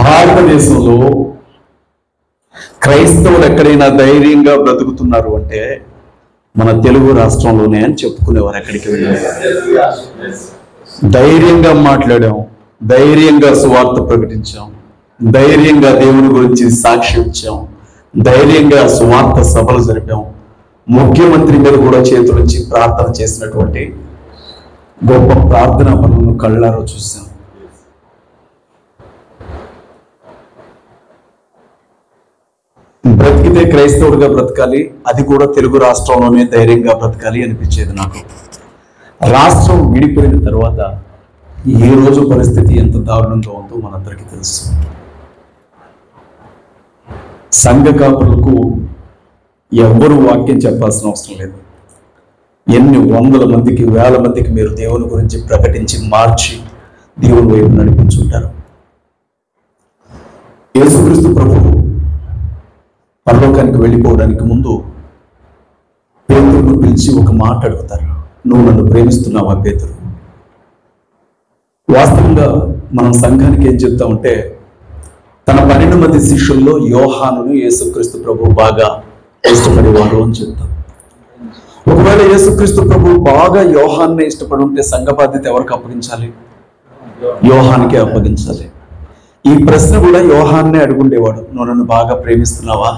భారతదేశంలో క్రైస్తవులు ఎక్కడైనా ధైర్యంగా బ్రతుకుతున్నారు అంటే మన తెలుగు రాష్ట్రంలోనే అని చెప్పుకునేవారు. ఎక్కడికి వెళ్ళారు, ధైర్యంగా మాట్లాడాం, ధైర్యంగా సువార్త ప్రకటించాం, ధైర్యంగా దేవుని గురించి సాక్ష్యం ఇచ్చాం, ధైర్యంగా సువార్త సభలు జరిపాం, ముఖ్యమంత్రి మీద కూడా చేతులుంచి ప్రార్థన చేసినటువంటి గొప్ప ప్రార్థనా పనులను కళ్ళారో చూసాం. బ్రతికితే క్రైస్తవుడిగా బ్రతకాలి, అది కూడా తెలుగు రాష్ట్రంలోనే ధైర్యంగా బ్రతకాలి అనిపించేది నాకు. రాష్ట్రం విడిపోయిన తర్వాత ఈ రోజు పరిస్థితి ఎంత దారుణంగా ఉందో మనందరికీ తెలుసు. సంఘ కాపులకు ఎవ్వరూ వాక్యం చెప్పాల్సిన అవసరం లేదు. ఎన్ని వందల మందికి, వేల మందికి మీరు దేవుని గురించి ప్రకటించి మార్చి దేవుని వైపు నడిపించుంటారు. యేసుక్రీస్తు ప్రభువు పరలోకానికి వెళ్ళిపోవడానికి ముందు పేతురును పిలిచి ఒక మాట అడుగుతారు, నువ్వు నన్ను ప్రేమిస్తున్నావా పేతురు? వాస్తవంగా మనం సంఘానికి ఏం చెప్తామంటే, తన 12 మంది శిష్యుల్లో యోహానును యేసుక్రీస్తు ప్రభు బాగా ఇష్టపడేవాడు అని చెప్తాం. ఒకవేళ యేసుక్రీస్తు ప్రభు బాగా యోహాన్నే ఇష్టపడి ఉంటే సంఘ బాధ్యత ఎవరికి అప్పగించాలి? యోహాన్కే అప్పగించాలి. ఈ ప్రశ్న కూడా యోహాన్నే అడుగుండేవాడు, నువ్వు నన్ను బాగా ప్రేమిస్తున్నావా?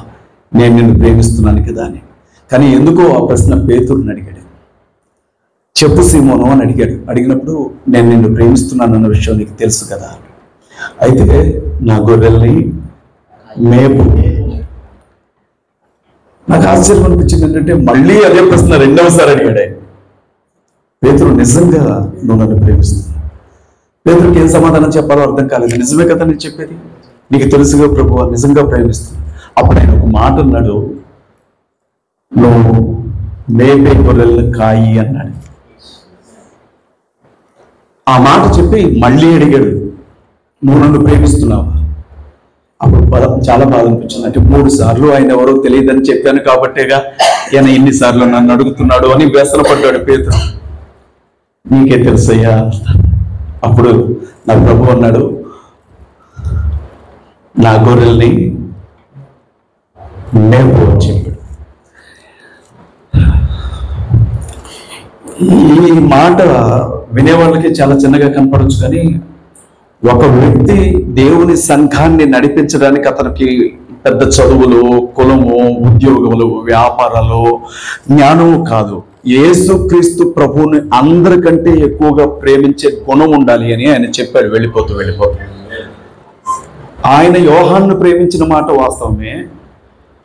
నేను నిన్ను ప్రేమిస్తున్నాను కదా అని. కానీ ఎందుకో ఆ ప్రశ్న పేతురుని అడిగాడు. చెప్పు సీమోను అని అడిగాడు. అడిగినప్పుడు నేను నిన్ను ప్రేమిస్తున్నాను అన్న విషయం నీకు తెలుసు కదా, అయితే నా గొర్రెల్ని మేపు. నాకు ఆశ్చర్యం అనిపించింది ఏంటంటే, మళ్ళీ అదే ప్రశ్న రెండవసారి అడిగాడు ఆయన. పేతురు, నిజంగా నువ్వు నన్ను ప్రేమిస్తున్నావు? పేతురుకి ఏం సమాధానం చెప్పాలో అర్థం కాలేదు. నిజమే కదా నేను చెప్పేది, నీకు తెలుసుగా ప్రభువా, నిజంగా ప్రేమిస్తున్నాను. అప్పుడు ఆయన ఒక మాట అన్నాడు, నువ్వు మేపే గొర్రెలను కాయి అన్నాడు. ఆ మాట చెప్పి మళ్ళీ అడిగాడు, నువ్వు నన్ను ప్రేమిస్తున్నావా? అప్పుడు చాలా బాధ అనిపించింది. అంటే 3 సార్లు ఆయన ఎవరో తెలియదని చెప్పాను కాబట్టేగా ఈయన ఇన్నిసార్లు నన్ను అడుగుతున్నాడు అని వ్యసనపడ్డాడు పేతురు. నీకే తెలుసయ్యా. అప్పుడు నా ప్రభు అన్నాడు, నా గొర్రెల్ని మేపు అని చెప్పాడు. ఈ మాట వినేవాళ్ళకి చాలా చిన్నగా కనపడవచ్చు, కానీ ఒక వ్యక్తి దేవుని సంఘాన్ని నడిపించడానికి అతనికి పెద్ద చదువులు, కులము, ఉద్యోగములు, వ్యాపారాలు, జ్ఞానము కాదు, యేసుక్రీస్తు ప్రభువుని అందరికంటే ఎక్కువగా ప్రేమించే గుణం ఉండాలి అని ఆయన చెప్పాడు వెళ్ళిపోతూ. ఆయన యోహాన్ను ప్రేమించిన మాట వాస్తవమే,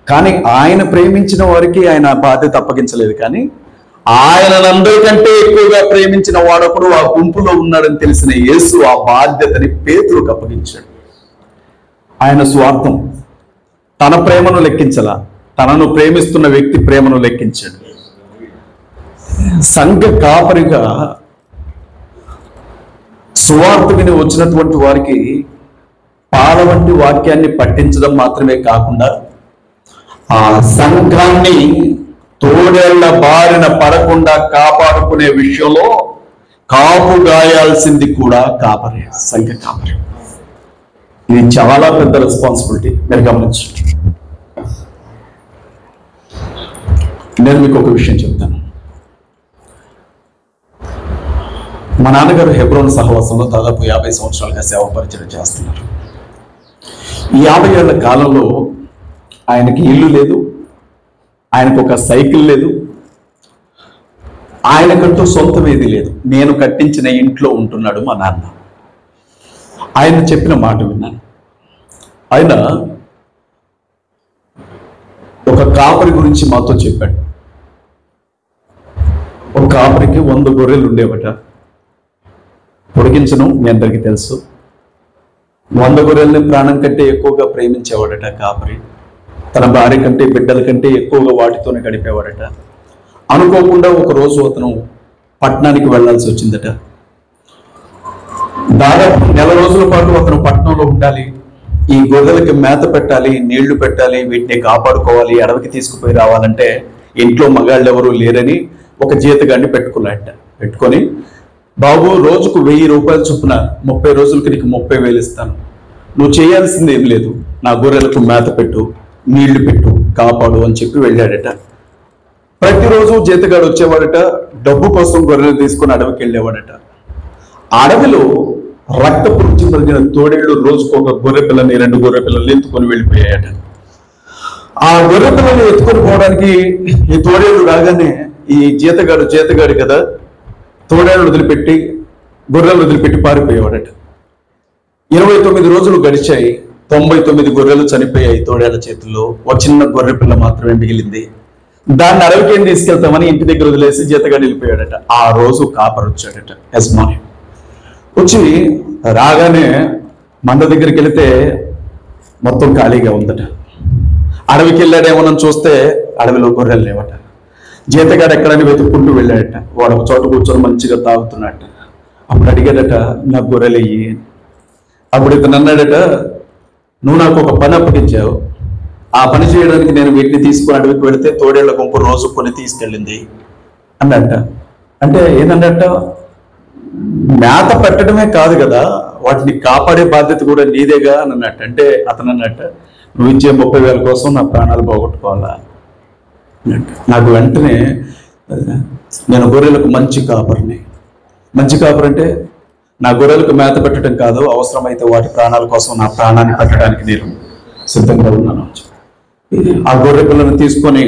కానీ ఆయన ప్రేమించిన వారికి ఆయన బాధ్యత అప్పగించలేదు. కానీ ఆయనందరికంటే ఎక్కువగా ప్రేమించిన వాడొకడు ఆ గుంపులో ఉన్నాడని తెలిసిన యేసు ఆ బాధ్యతని పేతురుకు అప్పగించాడు. ఆయన స్వార్థం, తన ప్రేమను లెక్కించలా, తనను ప్రేమిస్తున్న వ్యక్తి ప్రేమను లెక్కించాడు. సంఘ కాపరిగా సువార్త విని వచ్చినటువంటి వారికి పాల వంటి వాక్యాన్ని పట్టించడం మాత్రమే కాకుండా ఆ సంఘాన్ని తోడేళ్ల బారిన పడకుండా కాపాడుకునే విషయంలో కాపు గాయాల్సింది కూడా కాపరి, సంఘ కాపరి. ఇది చాలా పెద్ద రెస్పాన్సిబిలిటీ, మీరు గమనించండి. నేను మీకు ఒక విషయం చెప్తాను. మా నాన్నగారు హెబ్రోన్ సహవాసంలో దాదాపు 50 సంవత్సరాలుగా సేవ పరిచయం చేస్తున్నారు. ఈ 50 ఏళ్ల కాలంలో ఆయనకి ఇల్లు లేదు, ఆయనకు ఒక సైకిల్ లేదు, ఆయనకంటూ సొంతం ఏది లేదు. నేను కట్టించిన ఇంట్లో ఉంటున్నాడు మా నాన్న. ఆయన చెప్పిన మాట విన్నాను. ఆయన ఒక కాపరి గురించి మాతో చెప్పాడు. ఒక కాపరికి 100 గొర్రెలు ఉండేవట. పొడిగించను మీ అందరికీ తెలుసు. 100 గొర్రెల్ని ప్రాణం కంటే ఎక్కువగా ప్రేమించేవాడట కాపరి. తన భార్య కంటే, బిడ్డల కంటే ఎక్కువగా వాటితోనే గడిపేవాడట. అనుకోకుండా ఒక రోజు అతను పట్టణానికి వెళ్లాల్సి వచ్చిందట. దాదాపు 1 రోజుల పాటు అతను పట్టణంలో ఉండాలి. ఈ గొర్రెలకి మేత పెట్టాలి, నీళ్లు పెట్టాలి, వీటిని కాపాడుకోవాలి. అడవికి తీసుకుపోయి రావాలంటే ఇంట్లో మగాళ్ళు ఎవరు లేరని ఒక జీతగాడిని పెట్టుకున్నాడట. పెట్టుకొని, బాబు రోజుకు 1000 రూపాయలు చొప్పున 30 రోజులకి నీకు 30,000 ఇస్తాను, నువ్వు చేయాల్సింది ఏం లేదు, నా గొర్రెలకు మేత పెట్టు, నీళ్లు పెట్టు, కాపాడు అని చెప్పి వెళ్ళాడట. ప్రతిరోజు జీతగాడు వచ్చేవాడట, డబ్బు కోసం గొర్రెలు తీసుకొని అడవికి వెళ్ళేవాడట. అడవిలో రక్తపు రుచి మరిగిన తోడేళ్లు రోజుకు ఒక గొర్రె పిల్లని 2 గొర్రె పిల్లల్ని ఎత్తుకొని వెళ్ళిపోయాయట. ఆ గొర్రె పిల్లల్ని ఎత్తుకొని పోవడానికి ఈ తోడేళ్లు రాగానే ఈ జీతగాడు కదా, తోడేళ్ళు వదిలిపెట్టి గొర్రెలు వదిలిపెట్టి పారిపోయేవాడట. 29 రోజులు గడిచాయి. 99 గొర్రెలు చనిపోయాయి తోడేళ్ల చేతుల్లో. ఒక చిన్న గొర్రె పిల్ల మాత్రమే మిగిలింది. దాన్ని అడవికి ఏం తీసుకెళ్తామని ఇంటి దగ్గర వదిలేసి జీతగాడు వెళ్ళిపోయాడట. ఆ రోజు కాపర్ వచ్చాడట, యజమాని వచ్చి రాగానే మంద దగ్గరికి వెళితే మొత్తం ఖాళీగా ఉందట. అడవికి వెళ్ళాడేమోనని చూస్తే అడవిలో గొర్రెలు లేవట. జీతగాడు ఎక్కడని వెతుక్కుంటూ వెళ్ళాడట. వాడు ఒక చోట కూర్చొని మంచిగా తాగుతున్నాడట. అప్పుడు అడిగాడట, నాకు గొర్రెలు ఇయ్యి. అప్పుడు ఇతను అన్నాడట, నువ్వు నాకు ఒక పని అప్పగించావు, ఆ పని చేయడానికి నేను వీటిని తీసుకుని అడవికి వెళితే తోడేళ్ల గుంపు రోజు కొని తీసుకెళ్ళింది అన్నట్ట. అంటే ఏంటన్నట్ట, మేత పెట్టడమే కాదు కదా, వాటిని కాపాడే బాధ్యత కూడా నీదేగా అని అన్నట్టు. అంటే అతను అన్నట్ట, నువ్వు ఇచ్చే 30,000 కోసం నా ప్రాణాలు పోగొట్టుకోవాలా అన్నట్టు. నాకు వెంటనే, నేను గొర్రెలకు మంచి కాపరిని. మంచి కాపరి అంటే నా గొర్రెలకు మేత పెట్టడం కాదు, అవసరమైతే వాటి ప్రాణాల కోసం నా ప్రాణాన్ని పెట్టడానికి నేను సిద్ధంగా ఉన్నాను. ఆ గొర్రె పిల్లను తీసుకొని,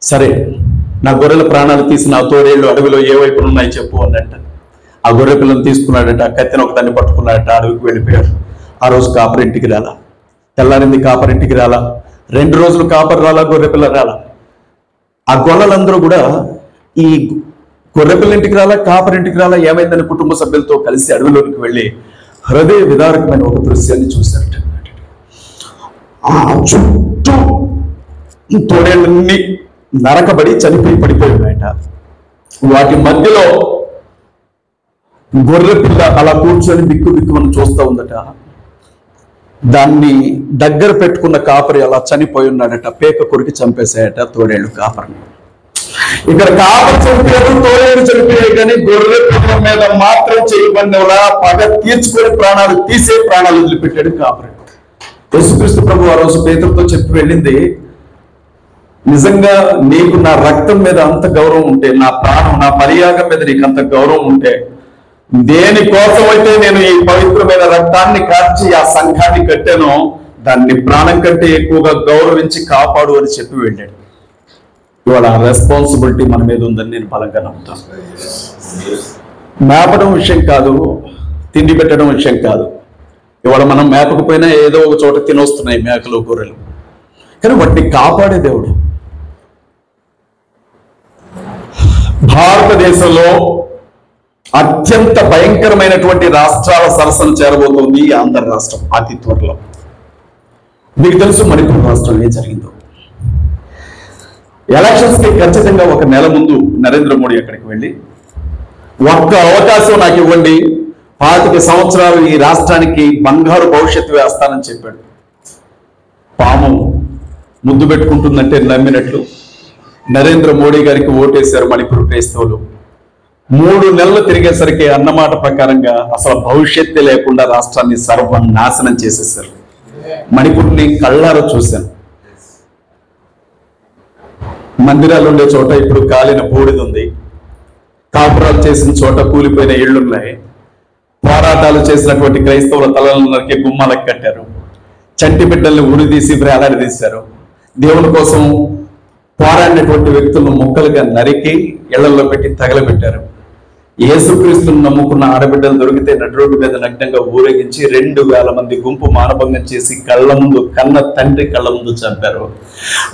సరే నా గొర్రెల ప్రాణాలు తీసి నా తోడేళ్ళు అడవిలో ఏ వైపున ఉన్నాయి చెప్పు అన్నట్ట. ఆ గొర్రె పిల్లను తీసుకున్నాడట, కత్తిని ఒక దాన్ని పట్టుకున్నాడట, అడవికి వెళ్ళిపోయాడు. ఆ రోజు కాపరి ఇంటికి రాలా. తెల్లారింది, కాపరి ఇంటికి రాలా. 2 రోజులు కాపరి రాలా, గొర్రె పిల్ల రాలా. ఆ గొల్లలందరూ కూడా ఈ గొర్రెపిల్ల ఇంటికి రాలా, కాపరింటికి రాలా, ఏమైందని కుటుంబ సభ్యులతో కలిసి అడవిలోనికి వెళ్ళి హృదయ విదారకమైన ఒక దృశ్యాన్ని చూశారట. ఆ చుట్టూ తోడేళ్ళన్నీ నరకబడి చనిపోయి పడిపోయాయట. వాటి మధ్యలో గొర్రె పిల్ల అలా కూర్చొని బిక్కుమని చూస్తూ ఉందట. దాన్ని దగ్గర పెట్టుకున్న కాపరి అలా చనిపోయి ఉన్నాడట. పేక కొరికి చంపేశాయట తోడేళ్ళు కాపరిని. ఇక్కడ కాపరి చనిపోయాడు, తోడేళ్ళు చనిపోయాయి, కానీ గొర్రె పిల్ల మీద మాత్రం చేయబడినలా పగ తీర్చుకొని ప్రాణాలు తీసే ప్రాణాలు వదిలిపెట్టాడు కాపరి. యేసుక్రీస్తు ప్రభు ఆ రోజు పేతురుతో చెప్పి వెళ్ళింది, నిజంగా నీకు నా రక్తం మీద అంత గౌరవం ఉంటే, నా ప్రాణం, నా పరియాగం మీద నీకు అంత గౌరవం ఉంటే, దేని కోసమైతే నేను ఈ పవిత్రమైన రక్తాన్ని కార్చి ఆ సంఘాన్ని కట్టానో దాన్ని ప్రాణం కంటే ఎక్కువగా గౌరవించి కాపాడు అని చెప్పి వెళ్ళాడు. ఇవాళ ఆ రెస్పాన్సిబిలిటీ మన మీద ఉందని నేను బలంగా నమ్ముతాను. మేపడం విషయం కాదు, తిండి పెట్టడం విషయం కాదు. ఇవాళ మనం మేపకపోయినా ఏదో ఒక చోట తినొస్తున్నాయి మేకలు, గొర్రెలు, కానీ వాటిని కాపాడే దేవుడు. భారతదేశంలో అత్యంత భయంకరమైనటువంటి రాష్ట్రాల సరసన చేరబోతోంది ఆంధ్ర రాష్ట్రం అతి త్వరలో. మీకు తెలుసు మణిపూర్ రాష్ట్రంలో ఏం జరిగిందో. ఎలక్షన్స్ కి ఖచ్చితంగా ఒక నెల ముందు నరేంద్ర మోడీ అక్కడికి వెళ్ళి, ఒక్క అవకాశం నాకు ఇవ్వండి, 25 సంవత్సరాలు ఈ రాష్ట్రానికి బంగారు భవిష్యత్తు వేస్తానని చెప్పాడు. పాము ముద్దు పెట్టుకుంటుందంటే నమ్మినట్లు నరేంద్ర మోడీ గారికి ఓటేశారు మణిపూర్ క్రైస్తవులు. 3 నెలలు తిరిగేసరికి అన్నమాట ప్రకారంగా అసలు భవిష్యత్తు లేకుండా రాష్ట్రాన్ని సర్వనాశనం చేసేసారు. మణిపూర్ని కళ్ళారా చూశాను. మందిరాలు ఉండే చోట ఇప్పుడు కాలిన బూడిద ఉంది, కాపురాలు చేసిన చోట కూలిపోయిన ఇళ్లున్నాయి, పోరాటాలు చేసినటువంటి క్రైస్తవుల తలలను నరికి గుమ్మాలకు కట్టారు, చంటి బిడ్డల్ని ఉరిదీసి వేలాడదీశారు, దేవుని కోసం పోరాడినటువంటి వ్యక్తులను ముక్కలుగా నరికి ఇళ్లలో పెట్టి తగలబెట్టారు. యేసుక్రీస్తును నమ్ముకున్న ఆడబిడ్డలు దొరికితే నడి రోడ్డు మీద నగ్నంగా ఊరేగించి 2,000 మంది గుంపు మానభంగం చేసి కళ్ళ ముందు, కన్న తండ్రి కళ్ళ ముందు చంపారు.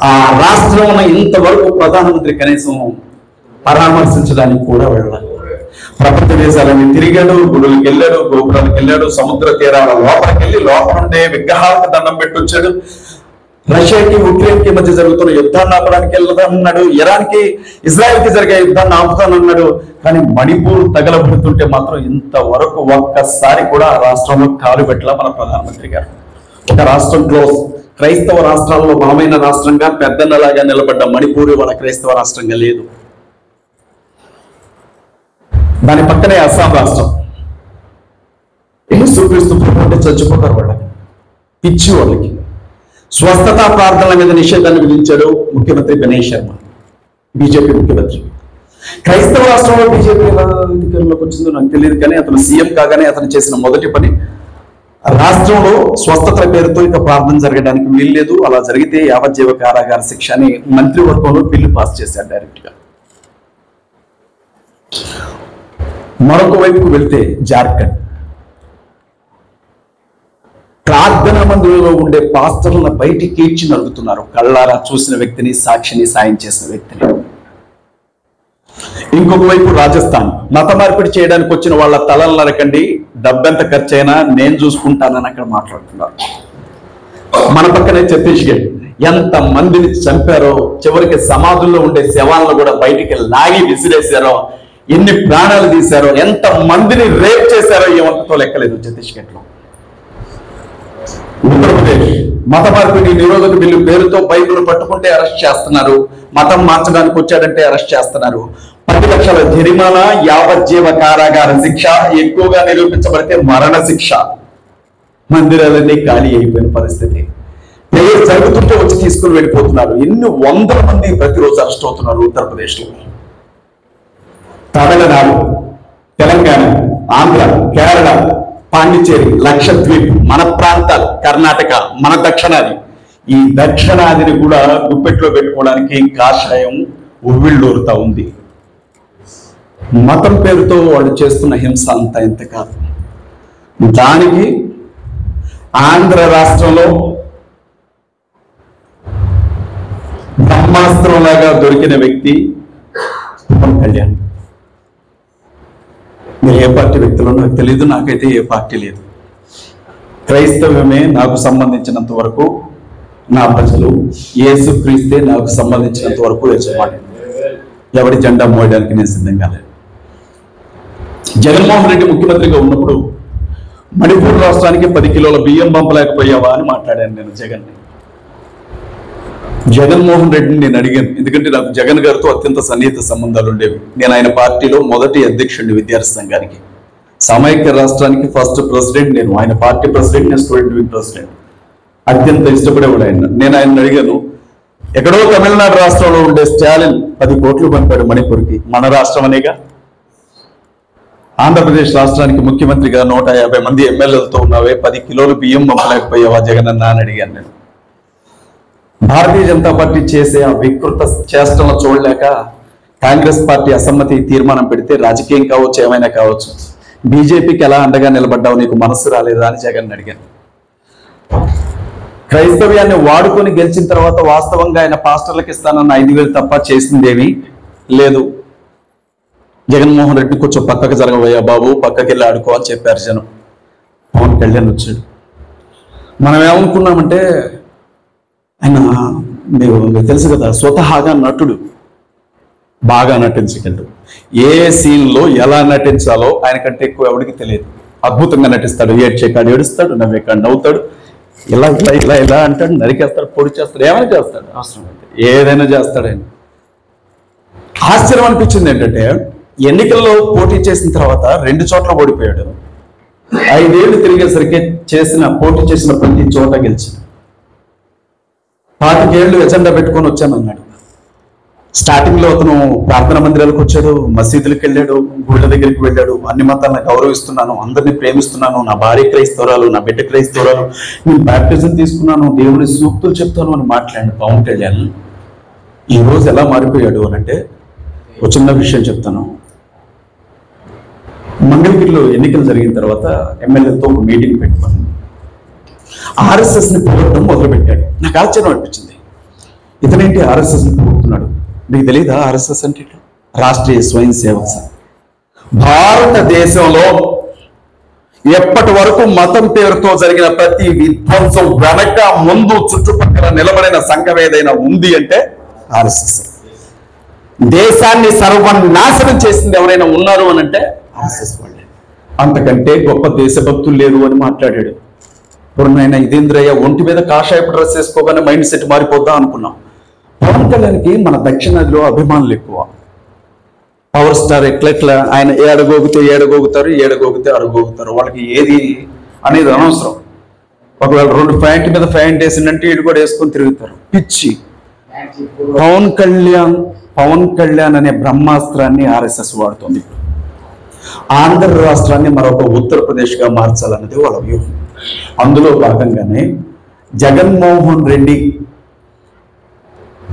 ఆ రాష్ట్రంలో ఇంతవరకు ప్రధానమంత్రి కనీసం పరామర్శించడానికి కూడా వెళ్ళాలి. ప్రపంచ దేశాలన్నీ తిరిగాడు, గుడులకు వెళ్ళాడు, గోపురాలకు వెళ్ళాడు, సముద్ర తీరాల లోపలికి వెళ్ళి లోపల ఉండే విగ్రహాలకు దండం పెట్టి వచ్చాడు. రష్యాకి ఉక్రెయిన్ కి మధ్య జరుగుతున్న యుద్ధాన్ని ఆపడానికి వెళ్తానన్నాడు, ఇరాన్కి ఇజ్రాయెల్ కి జరిగే యుద్ధాన్ని ఆపుతానన్నాడు. కానీ మణిపూర్ తగలబడుతుంటే మాత్రం ఇంతవరకు ఒక్కసారి కూడా ఆ రాష్ట్రంలో కాలు పెట్టలా మన ప్రధానమంత్రి గారు. ఒక రాష్ట్రంలో, క్రైస్తవ రాష్ట్రాల్లో బలమైన రాష్ట్రంగా పెద్దన్నలాగా నిలబడ్డ మణిపూర్ వాళ్ళ క్రైస్తవ రాష్ట్రంగా లేదు. దాని పక్కనే అస్సాం రాష్ట్రం. యేసుక్రీస్తు ప్రభువుని చచ్చిపోతారు వాళ్ళకి. పిచ్చి వాళ్ళకి. స్వస్థతా ప్రార్థనల మీద నిషేధాన్ని విధించాడు ముఖ్యమంత్రి గణేష్ శర్మ, బీజేపీ ముఖ్యమంత్రి. క్రైస్తవ రాష్ట్రంలో బీజేపీ ఎలా అధికారంలోకి వచ్చిందో నాకు తెలియదు, కానీ అతను సీఎం కాగానే అతను చేసిన మొదటి పని రాష్ట్రంలో స్వస్థతల పేరుతో ఇంకా ప్రార్థన జరగడానికి వీల్లేదు, అలా జరిగితే యావజ్జీవ కారాగార శిక్ష అని మంత్రివర్గంలో బిల్లు పాస్ చేశారు డైరెక్ట్ గా. మరొక వైపుకు వెళ్తే జార్ఖండ్ ప్రార్థనా మందిరంలో ఉండే పాస్టర్లను బయటికి ఈడ్చి నరుగుతున్నారు. కళ్ళారా చూసిన వ్యక్తిని, సాక్షిని, సాయం చేసిన వ్యక్తిని. ఇంకొక వైపు రాజస్థాన్ మత మార్పిడి చేయడానికి వచ్చిన వాళ్ళ తలలు నరకండి, డబ్బెంత ఖర్చు అయినా నేను చూసుకుంటానని అక్కడ మాట్లాడుతున్నారు. మన పక్కనే ఛత్తీస్గఢ్ ఎంత మందిని చంపారో, చివరికి సమాధుల్లో ఉండే శవాలను కూడా బయటికి లాగి విసిరేశారో, ఎన్ని ప్రాణాలు తీశారో, ఎంత మందిని రేప్ చేశారో ఏమంతతో లెక్కలేదు ఛత్తీస్గఢ్ లో. ఉత్తరప్రదేశ్ మత మార్పిడి నిరోధక బిల్లు పేరుతో బైబిల్ పట్టుకుంటే అరెస్ట్ చేస్తున్నారు, మతం మార్చడానికి వచ్చాడంటే అరెస్ట్ చేస్తున్నారు. 10 లక్షల జరిమానా, యావజ్జీవ కారాగార శిక్ష, ఎక్కువగా నిరూపించబడితే మరణ శిక్ష. మందిరాలన్నీ ఖాళీ అయిపోయిన పరిస్థితి. ప్రేయర్ జరుగుతుంటే వచ్చి తీసుకుని వెళ్ళిపోతున్నారు. ఎన్ని వందల మంది ప్రతిరోజు అరెస్ట్ అవుతున్నారు ఉత్తరప్రదేశ్ లో. తమిళనాడు, తెలంగాణ, ఆంధ్ర, కేరళ, పాండిచేరి, లక్షద్వీప్, మన ప్రాంతాలు, కర్ణాటక, మన దక్షిణాది, ఈ దక్షిణాదిని కూడా గుప్పెట్లో పెట్టుకోవడానికి కాషాయం ఉవ్విళ్ళూరుతా ఉంది. మతం పేరుతో వాళ్ళు చేస్తున్న హింస అంతా ఇంత కాదు. దానికి ఆంధ్ర రాష్ట్రంలో బ్రహ్మాస్త్రంలాగా దొరికిన వ్యక్తి పవన్ కళ్యాణ్. మీరు ఏ పార్టీ వ్యక్తులో నాకు తెలియదు, నాకైతే ఏ పార్టీ లేదు. క్రైస్తవమే నాకు సంబంధించినంత వరకు నా ప్రజలు, యేసుక్రీస్తే నాకు సంబంధించినంత వరకు యజమాని. ఎవరి జెండా మోయడానికి నేను సిద్ధంగా లేదు. జగన్మోహన్ రెడ్డి ముఖ్యమంత్రిగా ఉన్నప్పుడు మణిపూర్ రాష్ట్రానికి 10 కిలోల బియ్యం పంపలేకపోయావా అని మాట్లాడాను నేను జగన్మోహన్ రెడ్డిని నేను అడిగాను. ఎందుకంటే నాకు జగన్ గారితో అత్యంత సన్నిహిత సంబంధాలు ఉండేవి. నేను ఆయన పార్టీలో మొదటి అధ్యక్షుడిని విద్యార్థి సంఘానికి. సమైక్య రాష్ట్రానికి ఫస్ట్ ప్రెసిడెంట్ నేను, ఆయన పార్టీ ప్రెసిడెంట్, నేను స్టూడెంట్ వింగ్ ప్రెసిడెంట్. అత్యంత ఇష్టపడేవాడు ఆయన. నేను ఆయన అడిగాను, ఎక్కడో తమిళనాడు రాష్ట్రంలో ఉండే స్టాలిన్ 10 కోట్లు పంపాడు మణిపూర్కి, మన రాష్ట్రం అనేగా. ఆంధ్రప్రదేశ్ రాష్ట్రానికి ముఖ్యమంత్రిగా 150 మంది ఎమ్మెల్యేలతో ఉన్నావే, 10 కిలోలు బియ్యం పంపలేకపోయావా జగన్ అన్న అని అడిగాను నేను. భారతీయ జనతా పార్టీ చేసే ఆ వికృత చేష్టలను చూడలేక కాంగ్రెస్ పార్టీ అసమ్మతి తీర్మానం పెడితే, రాజకీయం కావచ్చు, ఏమైనా కావచ్చు, బీజేపీకి ఎలా అండగా నిలబడ్డావు, నీకు మనసు రాలేదా అని జగన్ అడిగాను. క్రైస్తవ్యాన్ని వాడుకొని గెలిచిన తర్వాత వాస్తవంగా ఆయన పాస్టర్లకు ఇస్తానన్న 5,000 తప్ప చేసిందేమీ లేదు. జగన్మోహన్ రెడ్డి కొంచెం పక్కకు జరగబోయా బాబు, పక్కకి వెళ్ళి ఆడుకో అని చెప్పారు జనం. పవన్ కళ్యాణ్ వచ్చాడు. మనం ఏమనుకున్నామంటే, ఆయన మీకు తెలుసు కదా, స్వతహాగా నటుడు, బాగా నటించగలడు. ఏ సీన్లో ఎలా నటించాలో ఆయనకంటే ఎక్కువ ఎవరికి తెలియదు. అద్భుతంగా నటిస్తాడు. ఏడ్చేకాడు ఏడుస్తాడు, నవ్వేకాడు నవ్వుతాడు, ఇలా ఇలా ఇలా ఇలా అంటాడు, నరికేస్తాడు, పొడి చేస్తాడు, ఏమైనా చేస్తాడు, అవసరం అయితే ఏదైనా చేస్తాడు ఆయన. ఆశ్చర్యం అనిపించింది ఏంటంటే, ఎన్నికల్లో పోటీ చేసిన తర్వాత 2 చోట్ల ఓడిపోయాడు. 5 ఏళ్ళు తిరిగేసరికి పోటీ చేసిన ప్రతి చోట గెలిచాడు. 25 ఏళ్ళు ఎజెండా పెట్టుకొని వచ్చానన్నాడు. స్టార్టింగ్ లో అతను ప్రార్థనా మందిరాలకు వచ్చాడు, మసీదులకు వెళ్ళాడు, గుళ్ళ దగ్గరికి వెళ్ళాడు. అన్ని మతాలను గౌరవిస్తున్నాను, అందరినీ ప్రేమిస్తున్నాను, నా భార్య క్రైస్తవురాలు, నా బిడ్డ క్రైస్తవురాలు, నేను బాప్టిజం తీసుకున్నాను, దేవుని సూక్తులు చెప్తాను అని మాట్లాడిన పవన్ కళ్యాణ్ ఈ రోజు ఎలా మారిపోయాడు అని అంటే, ఒక చిన్న విషయం చెప్తాను. మంగళగిరిలో ఎన్నికలు జరిగిన తర్వాత ఎమ్మెల్యేలతో ఒక మీటింగ్ పెట్టుకుని ఆర్ఎస్ఎస్ ని పొగడటం మొదలుపెట్టాడు. నాకు ఆశ్చర్యం అనిపించింది, ఇతనేంటి ఆర్ఎస్ఎస్ ని పొగుడుతున్నాడు? నీకు తెలియదా ఆర్ఎస్ఎస్ అంటే? రాష్ట్రీయ స్వయం సేవక్ సంఘ్. భారతదేశంలో ఎప్పటి వరకు మతం పేరుతో జరిగిన ప్రతి విధ్వంసం వెనక ముందు చుట్టుపక్కల నిలబడిన సంఘం ఏదైనా ఉంది అంటే ఆర్ఎస్ఎస్. దేశాన్ని సర్వనాశనం చేసింది ఎవరైనా ఉన్నారు అని అంటే ఆర్ఎస్ఎస్ వాళ్ళే. అంతకంటే గొప్ప దేశభక్తులు లేరు అని మాట్లాడాడు. ఇప్పుడు నాయన ఇదేంద్రయ్య, ఒంటి మీద కాషాయపు డ్రెస్ వేసుకోగానే మైండ్ సెట్ మారిపోద్దా అనుకున్నాం. పవన్ కళ్యాణ్కి మన దక్షిణాదిలో అభిమానులు ఎక్కువ. పవర్ స్టార్ ఎట్లెట్లా ఆయన ఏడగోగితే ఏడగోగుతారు, ఏడగోగితే అరగోగుతారు. వాళ్ళకి ఏది అనేది అనవసరం. ఒకవేళ 2 ప్యాంట్ మీద ప్యాంట్ వేసిందంటే వీడు కూడా వేసుకొని తిరుగుతారు. పిచ్చి. పవన్ కళ్యాణ్ అనే బ్రహ్మాస్త్రాన్ని ఆర్ఎస్ఎస్ వాడుతుంది. ఆంధ్ర రాష్ట్రాన్ని మరొక ఉత్తరప్రదేశ్గా మార్చాలన్నది వాళ్ళ వ్యూహం. అందులో భాగంగానే జగన్మోహన్ రెడ్డి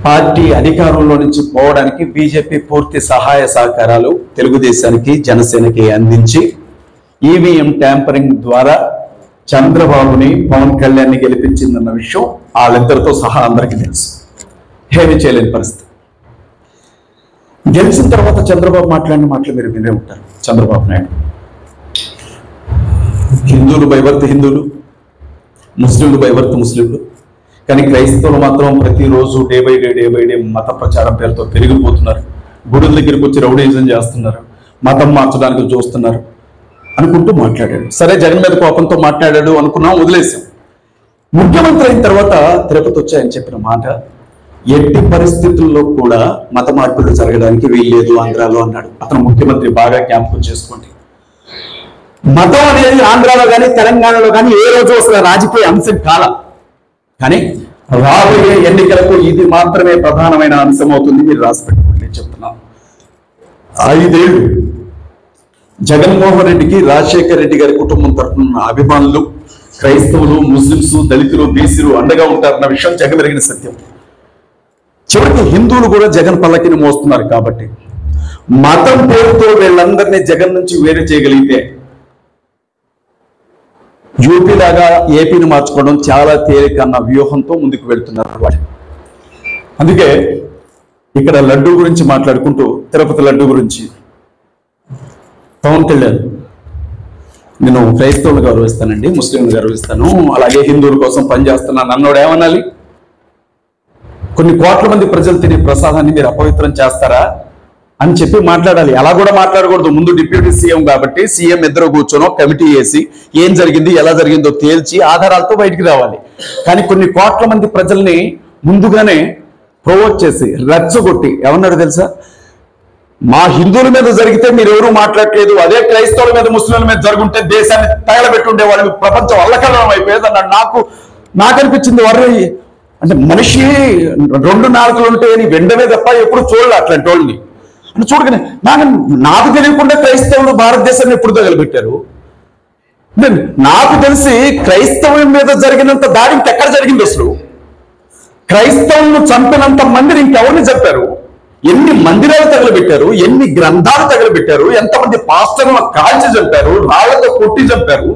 పార్టీ అధికారంలో నుంచి పోవడానికి బీజేపీ పూర్తి సహాయ సహకారాలు తెలుగుదేశానికి జనసేనకి అందించి ఈవీఎం ట్యాంపరింగ్ ద్వారా చంద్రబాబుని పవన్ కళ్యాణ్ని గెలిపించిందన్న విషయం వాళ్ళిద్దరితో సహా అందరికీ తెలుసు. ఏమీ చేయలేని పరిస్థితి. గెలిచిన తర్వాత చంద్రబాబు మాట్లాడిన మాటలు మీరు వినే ఉంటారు. చంద్రబాబు నాయుడు హిందువులు బైవర్త్ హిందువులు, ముస్లింలు బైవర్త్ ముస్లింలు, కానీ క్రైస్తవులు మాత్రం ప్రతిరోజు డే బై డే మత ప్రచారం పేరుతో పెరిగిపోతున్నారు. గుడుల దగ్గరికి వచ్చి రౌడీజం చేస్తున్నారు, మతం మార్చడానికి చూస్తున్నారు అనుకుంటూ మాట్లాడాడు. సరే, జగన్ మీద కోపంతో మాట్లాడాడు అనుకున్నాం, వదిలేసాం. ముఖ్యమంత్రి అయిన తర్వాత తిరుపతి వచ్చాయని చెప్పిన మాట, ఎట్టి పరిస్థితుల్లో కూడా మత మార్పులు జరగడానికి వీల్లేదు ఆంధ్రాలో అన్నాడు. అతను ముఖ్యమంత్రి, బాగా జ్ఞాపకం చేసుకోండి. మతం అనేది ఆంధ్రాలో కానీ తెలంగాణలో కానీ ఏ రోజు అసలు రాజకీయ అంశం కాల, కానీ రాబోయే ఎన్నికలకు ఇది మాత్రమే ప్రధానమైన అంశం అవుతుంది. మీరు రాసి పెట్టుకోండి. నేను చెప్తున్నాను, 5 ఏళ్ళు జగన్మోహన్ రెడ్డికి రాజశేఖర్ రెడ్డి గారి కుటుంబం తరఫున అభిమానులు, క్రైస్తవులు, ముస్లింస్, దళితులు, బీసీలు అండగా ఉంటారన్న విషయం జగమెరిగిన సత్యం. చివరికి హిందువులు కూడా జగన్ పల్లకిని మోస్తున్నారు. కాబట్టి మతం పేరుతో వీళ్ళందరినీ జగన్ నుంచి వేరు చేయగలిగితే యూపీ లాగా ఏపీని మార్చుకోవడం చాలా తేలిక అన్న వ్యూహంతో ముందుకు వెళ్తున్నారు వాళ్ళు. అందుకే ఇక్కడ లడ్డూ గురించి మాట్లాడుకుంటూ, తిరుపతి లడ్డూ గురించి, పవన్ కళ్యాణ్ నేను క్రైస్తవులు గౌరవిస్తానండి, ముస్లింలు గౌరవిస్తాను, అలాగే హిందువుల కోసం పనిచేస్తున్నాను అన్నోడు ఏమనాలి? కొన్ని కోట్ల మంది ప్రజలు తినే ప్రసాదాన్ని మీరు అపవిత్రం చేస్తారా అని చెప్పి మాట్లాడాలి. అలా కూడా మాట్లాడకూడదు. ముందు డిప్యూటీ సీఎం కాబట్టి సీఎం ఇద్దరు కూర్చొని కమిటీ వేసి ఏం జరిగింది, ఎలా జరిగిందో తేల్చి ఆధారాలతో బయటికి రావాలి. కానీ కొన్ని కోట్ల మంది ప్రజల్ని ముందుగానే ప్రొవోక్ చేసి రెచ్చగొట్టి ఏమన్నాడు తెలుసా? మా హిందువుల మీద జరిగితే మీరు ఎవరూ మాట్లాడలేదు, అదే క్రైస్తవుల మీద ముస్లింల మీద జరుగుంటే దేశాన్ని తగలబెట్టుండే వాళ్ళు, ప్రపంచం అల్లకల్లం అయిపోయేది అన్నాడు. నాకు అనిపించింది, వర్రీ అంటే మనిషి 2 నాలుకలు ఉంటే వెండమే తప్ప ఎప్పుడు చూడాలి అట్లాంటి వాళ్ళని అని చూడగానే నాకు తెలియకుండా క్రైస్తవులు భారతదేశాన్ని ఎప్పుడు తగలబెట్టారు? నాకు తెలిసి క్రైస్తవం మీద జరిగినంత దాడి ఇంకెక్కడ జరిగింది? అసలు క్రైస్తవులను చంపినంత మందిని ఇంకెవరిని చెప్పారు? ఎన్ని మందిరాలు తగలబెట్టారు, ఎన్ని గ్రంథాలు తగలబెట్టారు, ఎంతమంది పాస్టర్లను కాల్చి చంపారు, రాళ్లతో కొట్టి చంపారు,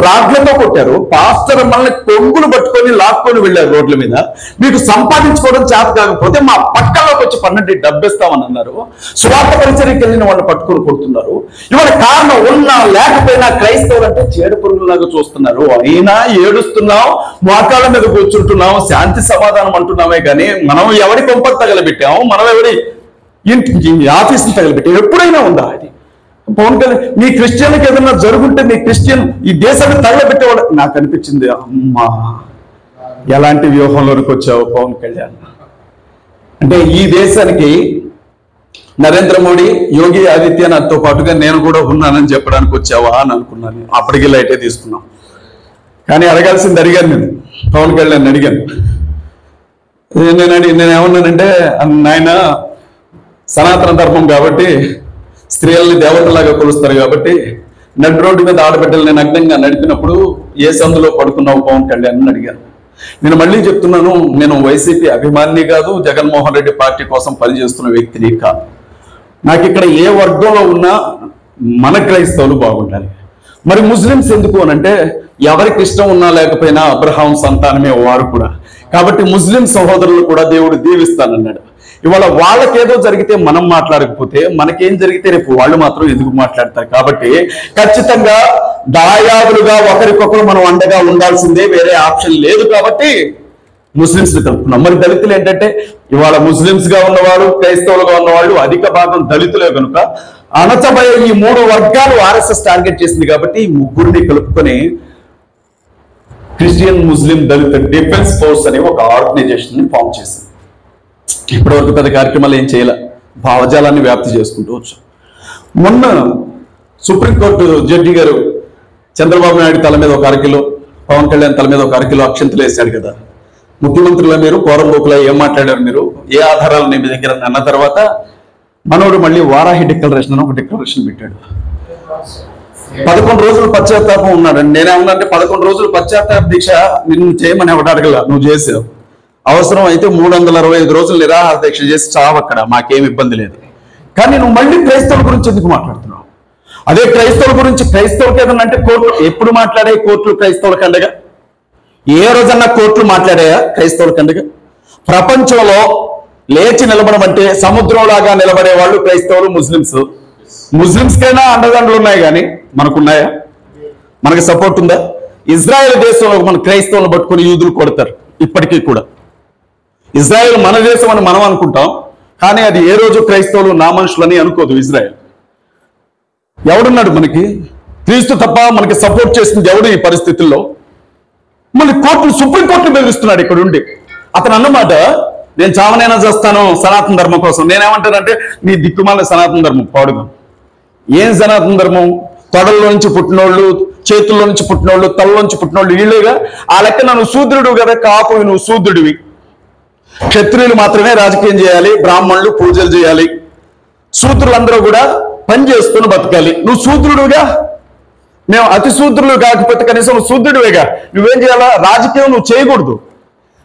రాడ్లతో కొట్టారు, పాస్టర్ మనల్ని కొంగులు పట్టుకొని లాక్కొని వెళ్ళారు రోడ్ల మీద. మీకు సంపాదించుకోవడం చేత కాకపోతే మా పక్కలోకి వచ్చి పన్నండి డబ్బిస్తామని అన్నారు. స్వార్థ పరిచర్యకి వెళ్ళిన వాళ్ళు పట్టుకొని కొడుతున్నారు. ఇవాళ కారణం ఉన్నా లేకపోయినా క్రైస్తవులు అంటే చేడు పురుగులాగా చూస్తున్నారు. అయినా ఏడుస్తున్నాం, మోకాళ్ళ మీద కూర్చుంటున్నాం, శాంతి సమాధానం అంటున్నామే కానీ మనం ఎవరి కొంపకు తగలబెట్టాము, మనం ఎవరి ఇంటి ఆఫీస్ని తగలబెట్టాము ఎప్పుడైనా ఉందా? అది పవన్ కళ్యాణ్ మీ క్రిస్టియన్కి ఏదన్నా జరుగుంటే మీ క్రిస్టియన్ ఈ దేశాన్ని తగలబెట్టేవాడు. నాకు అనిపించింది, అమ్మా ఎలాంటి వ్యూహంలోనికి వచ్చావు పవన్ కళ్యాణ్. అంటే ఈ దేశానికి నరేంద్ర మోడీ, యోగి ఆదిత్యనాథ్తో పాటుగా నేను కూడా ఉన్నానని చెప్పడానికి వచ్చావా అని అనుకున్నాను. అప్పటికి లైటే తీసుకున్నాం. కానీ అడగాల్సింది అడిగాను, నేను పవన్ కళ్యాణ్ అడిగాను. నేను ఏమన్నానంటే, నాయన సనాతన ధర్మం కాబట్టి స్త్రీలని దేవతలాగా కొలుస్తారు కాబట్టి నడి రోడ్డు మీద ఆడబిడ్డల్ని నగ్నంగా నడిపినప్పుడు ఏ సందులో పడుకున్నావు పవన్ కళ్యాణ్ అని అడిగాను. నేను మళ్ళీ చెప్తున్నాను, నేను వైసీపీ అభిమానిని కాదు, జగన్మోహన్ రెడ్డి పార్టీ కోసం పనిచేస్తున్న వ్యక్తిని కాదు. నాకు ఇక్కడ ఏ వర్గంలో ఉన్నా మన క్రైస్తవులు బాగుండాలి. మరి ముస్లిమ్స్ ఎందుకు అనంటే, ఎవరికి ఇష్టం ఉన్నా లేకపోయినా అబ్రహాం సంతానమే వారు కూడా. కాబట్టి ముస్లిం సహోదరులు కూడా దేవుడు దీవిస్తానన్నాడు. ఇవాళ వాళ్ళకేదో జరిగితే మనం మాట్లాడకపోతే మనకేం జరిగితే రేపు వాళ్ళు మాత్రం ఎందుకు మాట్లాడతారు? కాబట్టి ఖచ్చితంగా దాయాదులుగా ఒకరికొకరు మనం అండగా ఉండాల్సిందే, వేరే ఆప్షన్ లేదు. కాబట్టి ముస్లింస్ తప్పుకున్నాం. మరి దళితులు ఏంటంటే, ఇవాళ ముస్లింస్ గా ఉన్నవాళ్ళు, క్రైస్తవులుగా ఉన్నవాళ్ళు అధిక భాగం దళితులే కనుక అణచబోయే ఈ 3 వర్గాలు ఆర్ఎస్ఎస్ టార్గెట్ చేసింది. కాబట్టి ఈ ముగ్గురిని కలుపుకొని క్రిస్టియన్, ముస్లిం, దళిత డిఫెన్స్ ఫోర్స్ అనే ఒక ఆర్గనైజేషన్ ని ఫామ్ చేసింది. ఇప్పటివరకు పెద్ద కార్యక్రమాలు ఏం చేయాల, భావజాలాన్ని వ్యాప్తి చేసుకుంటూ వచ్చు. మొన్న సుప్రీంకోర్టు జడ్జి గారు చంద్రబాబు నాయుడు తల మీద ఒక 1 కిలో పవన్ కళ్యాణ్ తల మీద 1 అరకిలో అక్షంతలు వేశాడు కదా, ముఖ్యమంత్రుల మీరు కోరంబోకులా ఏం మాట్లాడారు, మీరు ఏ ఆధారాలు మీ దగ్గర అన్న తర్వాత మనోడు మళ్ళీ వారాహి డిక్లరేషన్ అని ఒక డిక్లరేషన్ పెట్టాడు. 11 రోజులు పశ్చాత్తాపం ఉన్నాడండి. నేనేమన్నా 11 రోజులు పశ్చాత్తాప దీక్ష నిన్ను చేయమని ఒకటి అడగల, నువ్వు చేసావు. అవసరం అయితే 365 రోజులు నిరాహార దీక్ష చేసి చావు, అక్కడ మాకేం ఇబ్బంది లేదు. కానీ నువ్వు మళ్ళీ క్రైస్తవుల గురించి ఎందుకు మాట్లాడుతున్నావు? అదే క్రైస్తవుల గురించి, క్రైస్తవులకి ఏదన్నా అంటే కోర్టు ఎప్పుడు మాట్లాడే కోర్టులు క్రైస్తవుల కండగా? ఏ రోజన్నా కోర్టులు మాట్లాడాయా క్రైస్తవుల కండగా? ప్రపంచంలో లేచి నిలబడమంటే సముద్రంలాగా నిలబడే వాళ్ళు క్రైస్తవులు, ముస్లిమ్స్ కైనా అండదండలు ఉన్నాయి, కానీ మనకున్నాయా? మనకి సపోర్ట్ ఉందా? ఇజ్రాయెల్ దేశంలో మన క్రైస్తవులను పట్టుకుని యూదులు కొడతారు ఇప్పటికీ కూడా. ఇజ్రాయెల్ మన దేశం అని మనం అనుకుంటాం, కానీ అది ఏ రోజు క్రైస్తవులు నా మనుషులని అనుకోదు ఇజ్రాయెల్. ఎవడున్నాడు మనకి? క్రీస్తు తప్ప మనకి సపోర్ట్ చేసింది ఎవడు ఈ పరిస్థితుల్లో? మళ్ళీ కోర్టులు, సుప్రీంకోర్టును బెదిరిస్తున్నాడు ఇక్కడ ఉండి. అతను అన్నమాట, నేను చావనైనా చేస్తాను సనాతన ధర్మం కోసం. నేనేమంటానంటే, నీ దిక్కుమాల సనాతన ధర్మం పాడుగా. ఏం సనాతన ధర్మం? తొడల్లో నుంచి పుట్టినోళ్ళు, చేతుల్లో నుంచి పుట్టినోళ్ళు, తలలోంచి పుట్టినోళ్ళు వీళ్ళేగా. ఆ లెక్క నువ్వు శూద్రుడు కదా, కాపు నువ్వు శూద్రుడివి. క్షత్రియులు మాత్రమే రాజకీయం చేయాలి, బ్రాహ్మణులు పూజలు చేయాలి, శూద్రులందరూ కూడా పని చేసుకుని బతకాలి. నువ్వు శూద్రుడుగా, మేము అతి శూద్రులు కాకపోతే కనీసం నువ్వు శూద్రుడివేగా. నువ్వేం చేయాలా? రాజకీయం నువ్వు చేయకూడదు,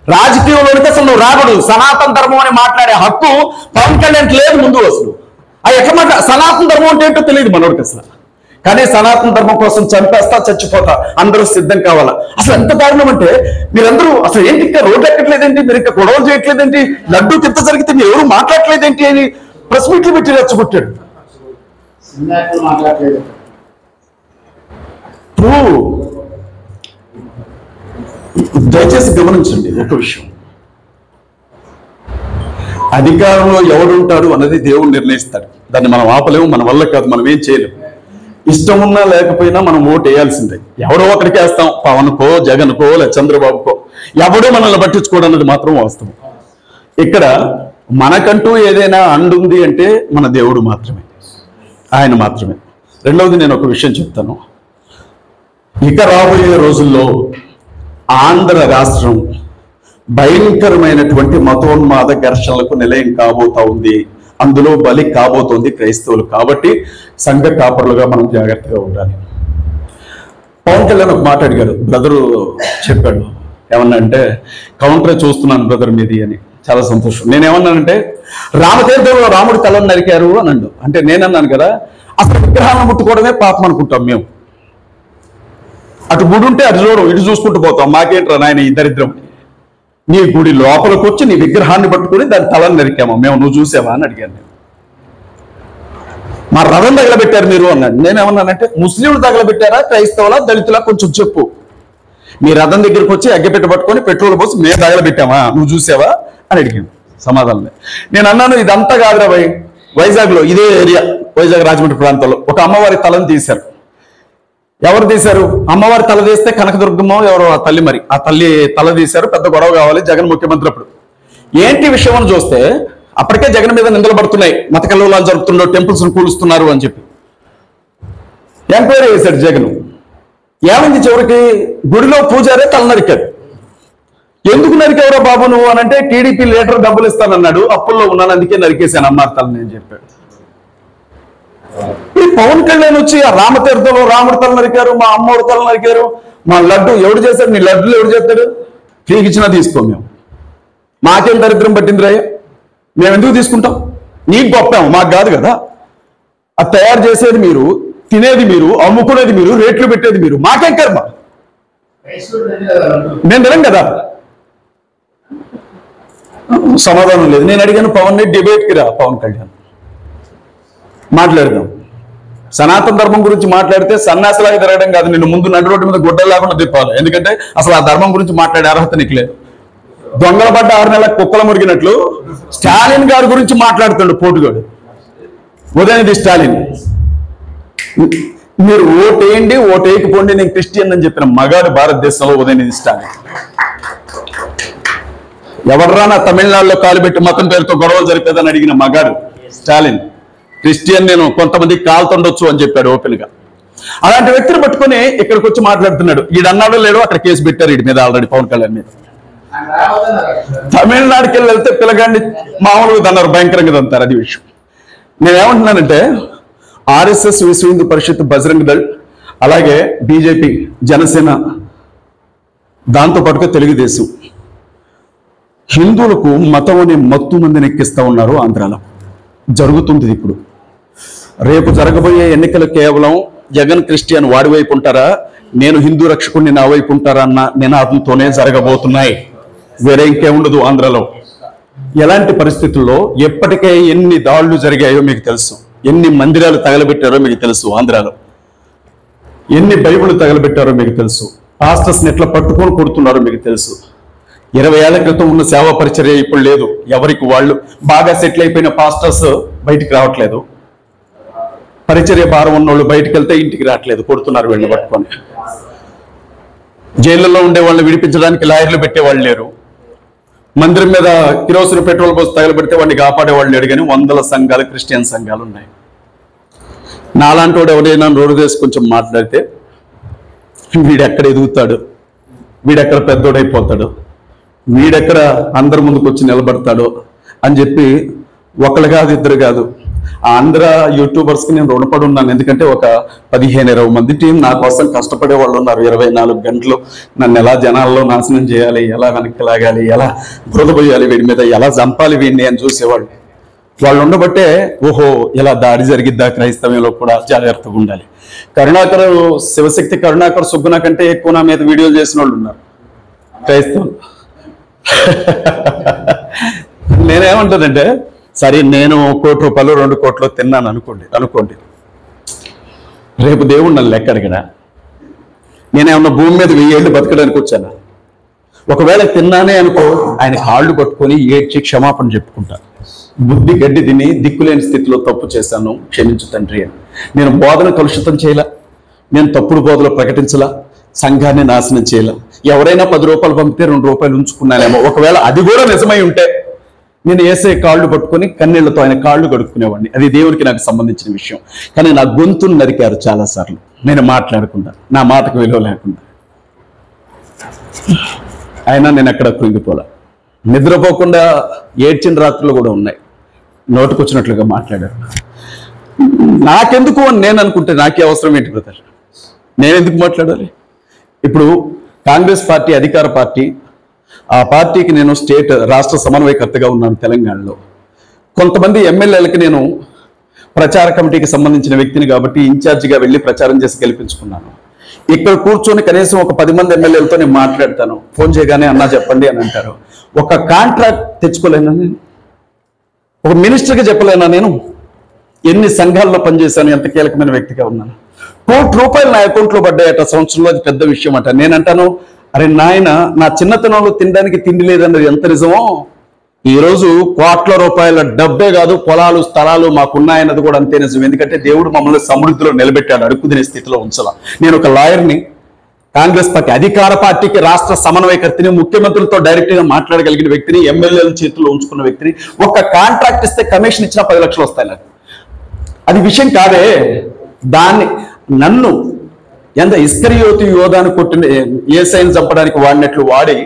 రాజకీయంలోనికి అసలు నువ్వు రాకూడదు. సనాతన ధర్మం అని మాట్లాడే హక్కు పవన్ కళ్యాణ్ లేదు ముందు. అసలు అది ఎట్లా మాట? సనాతన ధర్మం అంటే ఏంటో తెలియదు మనోడికి అసలు. కానీ సనాతన ధర్మం కోసం చంపేస్తా, చచ్చిపోతా, అందరూ సిద్ధం కావాలా? అసలు ఎంత దారుణం అంటే, మీరందరూ అసలు ఏంటి ఇంకా రోడ్లు ఎక్కట్లేదేంటి, మీరు ఇంకా గొడవలు చేయట్లేదేంటి, లడ్డూ తింత జరిగితే మీరు ఎవరు మాట్లాడలేదేంటి అని ప్రెస్ మీట్లు పెట్టి రెచ్చగొట్టాడు. దయచేసి గమనించండి ఒక విషయం, అధికారంలో ఎవడుంటాడు అన్నది దేవుడు నిర్ణయిస్తాడు. దాన్ని మనం ఆపలేము, మన వల్ల కాదు, మనం ఏం చేయలేము. ఇష్టం ఉన్నా లేకపోయినా మనం ఓటు వేయాల్సిందే. ఎవడో ఒకరికి వేస్తాం, పవన్కో, జగన్కో, లేదా చంద్రబాబుకో. ఎవడో మనల్ని పట్టించుకోవడం అన్నది మాత్రం వాస్తవం. ఇక్కడ మనకంటూ ఏదైనా అండుంది అంటే మన దేవుడు మాత్రమే, ఆయన మాత్రమే. రెండవది, నేను ఒక విషయం చెప్తాను. ఇక రాబోయే రోజుల్లో ఆంధ్ర రాష్ట్రం భయంకరమైనటువంటి మతోన్మాద ఘర్షణలకు నిలయం కాబోతా ఉంది. అందులో బలి కాబోతోంది క్రైస్తవులు. కాబట్టి సంఘ కాపరులుగా మనం జాగ్రత్తగా ఉండాలి. పవన్ కళ్యాణ్ ఒక మాట అడిగాడు, బ్రదరు చెప్పాడు, ఏమన్నా అంటే, కౌంటరే చూస్తున్నాను బ్రదర్ మీది అని. చాలా సంతోషం. నేనేమన్నానంటే, రామతీర్థంలో రాముడి తలను నరికారు అని అన్నాడు. అంటే నేనన్నాను కదా, అసలు విగ్రహాలను ముట్టుకోవడమే పాపం అనుకుంటాం మేము. అటు గుడి ఉంటే అటు చూడడం, ఇటు చూసుకుంటూ పోతాం. మాకేంట్రా నాయన ఈ దరిద్రం. నీ గుడి లోపలికి వచ్చి నీ విగ్రహాన్ని పట్టుకుని దాని తలని నరికామా మేము, నువ్వు చూసావా అని అడిగాను నేను. మా రథం తగలబెట్టారు మీరు అన్నాడు. నేనేమన్నానంటే, ముస్లింలు తగలబెట్టారా, క్రైస్తవులా, దళితులా, కొంచెం చెప్పు. మీ రథం దగ్గరికి వచ్చి అగ్గపెట్ట పట్టుకొని పెట్రోల్ పోసి మేము తగలబెట్టామా, నువ్వు చూసావా అని అడిగాను. సమాధానం నేను అన్నాను, ఇదంతా కాదురా భయ్, వైజాగ్లో ఇదే ఏరియా, వైజాగ్ రాజమండ్రి ప్రాంతంలో ఒక అమ్మవారి తలని తీశారు. ఎవరు తీశారు? అమ్మవారి తల తీస్తే కనకదుర్గమ్మ ఎవరో ఆ తల్లి, మరి ఆ తల్లి తల తీశారు. పెద్ద గొడవ కావాలి, జగన్ ముఖ్యమంత్రి అప్పుడు. ఏంటి విషయం అని చూస్తే అప్పటికే జగన్ మీద నిందలు పడుతున్నాయి, మత కలవలాలు జరుపుతున్నారు, టెంపుల్స్ కూలుస్తున్నారు అని చెప్పి ఎంక్వైరీ చేశాడు జగన్. ఏమైంది చివరికి? గుడిలో పూజారే తల నరికాడు. ఎందుకు నరికేవరా బాబు నువ్వు అని అంటే, టీడీపీ లీడర్ డబ్బులు ఇస్తానన్నాడు, అప్పుల్లో ఉన్నాను, అందుకే నరికేశాను అమ్మారి తలని అని చెప్పాడు. ఈ పవన్ కళ్యాణ్ వచ్చి ఆ రామతీర్థంలో రాముడి తల నరికారు, మా అమ్మోడి తల నరికారు, మా లడ్డు ఎవడు చేశాడు, నీ లడ్డులు ఎవడు చేస్తాడు, ఫ్రీకి ఇచ్చినా తీసుకోం మేము. మాకేం దరిద్రం పట్టింది రాయ, మేము ఎందుకు తీసుకుంటాం? నీకు గొప్పాము, మాకు కాదు కదా. అది తయారు చేసేది మీరు, తినేది మీరు, అమ్ముకునేది మీరు, రేట్లు పెట్టేది మీరు, మాకేం కర్మ? నేను తినం కదా. సమాధానం లేదు. నేను అడిగాను పవన్ డిబేట్కి రా, పవన్ కళ్యాణ్ మాట్లాడదాం. సనాతన ధర్మం గురించి మాట్లాడితే సన్యాసలాగా తిరగడం కాదు, నిన్ను ముందు నడు రోడ్డు మీద గుడ్డలు లేకుండా తిప్పాలి. ఎందుకంటే అసలు ఆ ధర్మం గురించి మాట్లాడే అర్హత నీకు లేదు. దొంగల పడ్డ 6 నెలల కుక్కల మురిగినట్లు స్టాలిన్ గారి గురించి మాట్లాడుతుండు పోటుగాడు. ఉదయనిధి స్టాలిన్, మీరు ఓటేయండి, ఓటేయకపోండి, నేను క్రిస్టియన్ అని చెప్పిన మగాడు భారతదేశంలో ఉదయనిధి స్టాలిన్. ఎవర్రా నా తమిళనాడులో కాలుపెట్టి మతం పేరుతో గొడవలు జరిపేదని అడిగిన మగాడు స్టాలిన్. క్రిస్టియన్ నేను కొంతమందికి కాలుతుండొచ్చు అని చెప్పాడు ఓపెన్ గా. అలాంటి వ్యక్తిని పట్టుకొని ఇక్కడికి వచ్చి మాట్లాడుతున్నాడు. ఈడన్నాడో లేడో అక్కడ కేసు పెట్టారు వీడి మీద ఆల్రెడీ, పవన్ కళ్యాణ్ మీద. తమిళనాడుకి వెళ్తే పిల్లగాడిని మామూలుగా దన్నారు, భయంకరంగా దంతారు. అది విషయం. నేనేమంటున్నానంటే ఆర్ఎస్ఎస్, విశ్వ హిందూ పరిషత్, బజరంగ్ దళ్, అలాగే బీజేపీ, జనసేన, దాంతోపాటుగా తెలుగుదేశం హిందువులకు మతం అనే మత్తు మందిని ఎక్కిస్తూ ఉన్నారు ఆంధ్రాలో. జరుగుతుంది ఇప్పుడు. రేపు జరగబోయే ఎన్నికలు కేవలం జగన్ క్రిస్టియన్ వాడి వైపు ఉంటారా, నేను హిందూ రక్షకుడిని నా వైపు ఉంటారా అన్న నినాదంతోనే జరగబోతున్నాయి. వేరే ఇంకేముండదు ఆంధ్రాలో. ఎలాంటి పరిస్థితుల్లో ఎప్పటికే ఎన్ని దాడులు జరిగాయో మీకు తెలుసు, ఎన్ని మందిరాలు తగలబెట్టారో మీకు తెలుసు, ఆంధ్రాలో ఎన్ని బైబుల్ తగలబెట్టారో మీకు తెలుసు, పాస్టర్స్ని ఎట్లా పట్టుకొని కొడుతున్నారో మీకు తెలుసు. 20 ఏళ్ల క్రితం ఉన్న సేవా పరిచర్య ఇప్పుడు లేదు. ఎవరికి వాళ్ళు బాగా సెటిల్ అయిపోయిన పాస్టర్స్ బయటికి రావట్లేదు. పరిచర్య భారం ఉన్నోళ్ళు బయటికి వెళ్తే ఇంటికి రావట్లేదు, కొడుతున్నారు వీళ్ళని పట్టుకొని. జైళ్ళలో ఉండే వాళ్ళని విడిపించడానికి లాయర్లు పెట్టేవాళ్ళు లేరు. మందిరం మీద కిరోసిన్ పెట్రోల్ పోసి తగలబెడితే వాడిని కాపాడేవాళ్ళు లేడు. కానీ 100 సంఘాలు, క్రిస్టియన్ సంఘాలు ఉన్నాయి. నాలాంటి వాడు ఎవరైనా నోరు చేసి కొంచెం మాట్లాడితే వీడెక్కడ ఎదుగుతాడు, వీడెక్కడ పెద్దోడైపోతాడు, వీడెక్కడ అందరి ముందుకు వచ్చి నిలబడతాడు అని చెప్పి ఒకళ్ళు కాదు, ఇద్దరు కాదు, ఆంధ్ర యూట్యూబర్స్కి నేను రుణపడి ఉన్నాను. ఎందుకంటే ఒక 15-20 మంది టీం నా కోసం కష్టపడే వాళ్ళు ఉన్నారు. 24 గంటలు నన్ను ఎలా జనాల్లో నాశనం చేయాలి, ఎలా వెనక్కి లాగాలి, ఎలా బురద పోయాలి వీడి మీద, ఎలా చంపాలి వీడిని అని చూసేవాళ్ళు. వాళ్ళు ఉండబట్టే ఓహో ఇలా దాడి జరిగిద్దా క్రైస్తవ్యంలో కూడా జాగ్రత్తగా ఉండాలి. కరుణాకర్, శివశక్తి కరుణాకర్, సుబ్బున కంటే ఎక్కువ నా మీద వీడియోలు చేసిన వాళ్ళు ఉన్నారు క్రైస్తవులు. నేనేమంటానంటే సరే నేను ₹1 కోటి 2 కోట్లు తిన్నాను అనుకోండి, రేపు దేవుడు నన్ను లెక్క అడిగినా నేనేమన్నా భూమి మీద 1000 ఏళ్ళు బతకడానికి వచ్చాను. ఒకవేళ తిన్నానే అనుకో, ఆయన కాళ్ళు పట్టుకొని ఏడ్చి క్షమాపణ చెప్పుకుంటా. బుద్ధి గడ్డి తిని దిక్కులేని స్థితిలో తప్పు చేశాను, క్షమించు తండ్రి అని. నేను బోధన కలుషితం చేయలా, నేను తప్పుడు బోధలు ప్రకటించలా, సంఘాన్ని నాశనం చేయలా. ఎవరైనా ₹10 పంపితే ₹2 ఉంచుకున్నానేమో. ఒకవేళ అది కూడా నిజమై ఉంటే నేను యేసే కాళ్ళు పట్టుకొని కన్నీళ్లతో ఆయన కాళ్ళు కడుక్కునేవాడిని. అది దేవునికి నాకు సంబంధించిన విషయం. కానీ నా గొంతును నరికారు చాలాసార్లు, నేను మాట్లాడకుండా, నా మాటకు విలువ లేకుండా. అయినా నేను ఎక్కడ కృంగిపోలా. నిద్రపోకుండా ఏడ్చిన రాత్రులు కూడా ఉన్నాయి. నోటుకొచ్చినట్లుగా మాట్లాడారు. నాకెందుకు అని నేను అనుకుంటే నాకే అవసరం ఏంటి బ్రదర్? నేను ఎందుకు మాట్లాడాలి? ఇప్పుడు కాంగ్రెస్ పార్టీ అధికార పార్టీ, ఆ పార్టీకి నేను రాష్ట్ర సమన్వయకర్తగా ఉన్నాను తెలంగాణలో. కొంతమంది ఎమ్మెల్యేలకి నేను ప్రచార కమిటీకి సంబంధించిన వ్యక్తిని కాబట్టి ఇన్ఛార్జిగా వెళ్ళి ప్రచారం చేసి గెలిపించుకున్నాను. ఇక్కడ కూర్చొని కనీసం ఒక 10 మంది ఎమ్మెల్యేలతో నేను మాట్లాడతాను. ఫోన్ చేయగానే అన్నా చెప్పండి అని అంటారు. ఒక కాంట్రాక్ట్ తెచ్చుకోలేనా నేను? ఒక మినిస్టర్గా చెప్పలేనా నేను? ఎన్ని సంఘాల్లో పనిచేశాను, ఎంత కీలకమైన వ్యక్తిగా ఉన్నాను. ₹1 కోటి నా అకౌంట్లో పడ్డాయట సంవత్సరంలో. అది పెద్ద విషయం అట. నేనంటాను, అరే నాయన, నా చిన్నతనంలో తినడానికి తిండి లేదన్నది ఎంత నిజమో, ఈరోజు ₹1,00,00,000 డబ్బే కాదు, పొలాలు, స్థలాలు మాకున్నాయన్నది కూడా అంతే నిజం. ఎందుకంటే దేవుడు మమ్మల్ని సమృద్ధిలో నిలబెట్టాడు, అడుక్కునే స్థితిలో ఉంచాల. నేను ఒక లాయర్ని, కాంగ్రెస్ పార్టీ అధికార పార్టీకి రాష్ట్ర సమన్వయకర్తని, ముఖ్యమంత్రులతో డైరెక్ట్గా మాట్లాడగలిగిన వ్యక్తిని, ఎమ్మెల్యేల చేతుల్లో ఉంచుకున్న వ్యక్తిని. ఒక కాంట్రాక్ట్ ఇస్తే కమిషన్ ఇచ్చినా 10 లక్షలు వస్తాయి నాకు. అది విషయం కాదే. దాన్ని నన్ను ఎంత ఇస్కరియోతు యోధాను కొట్టిన యేసయ్యను చంపడానికి వాడినట్లు వాడి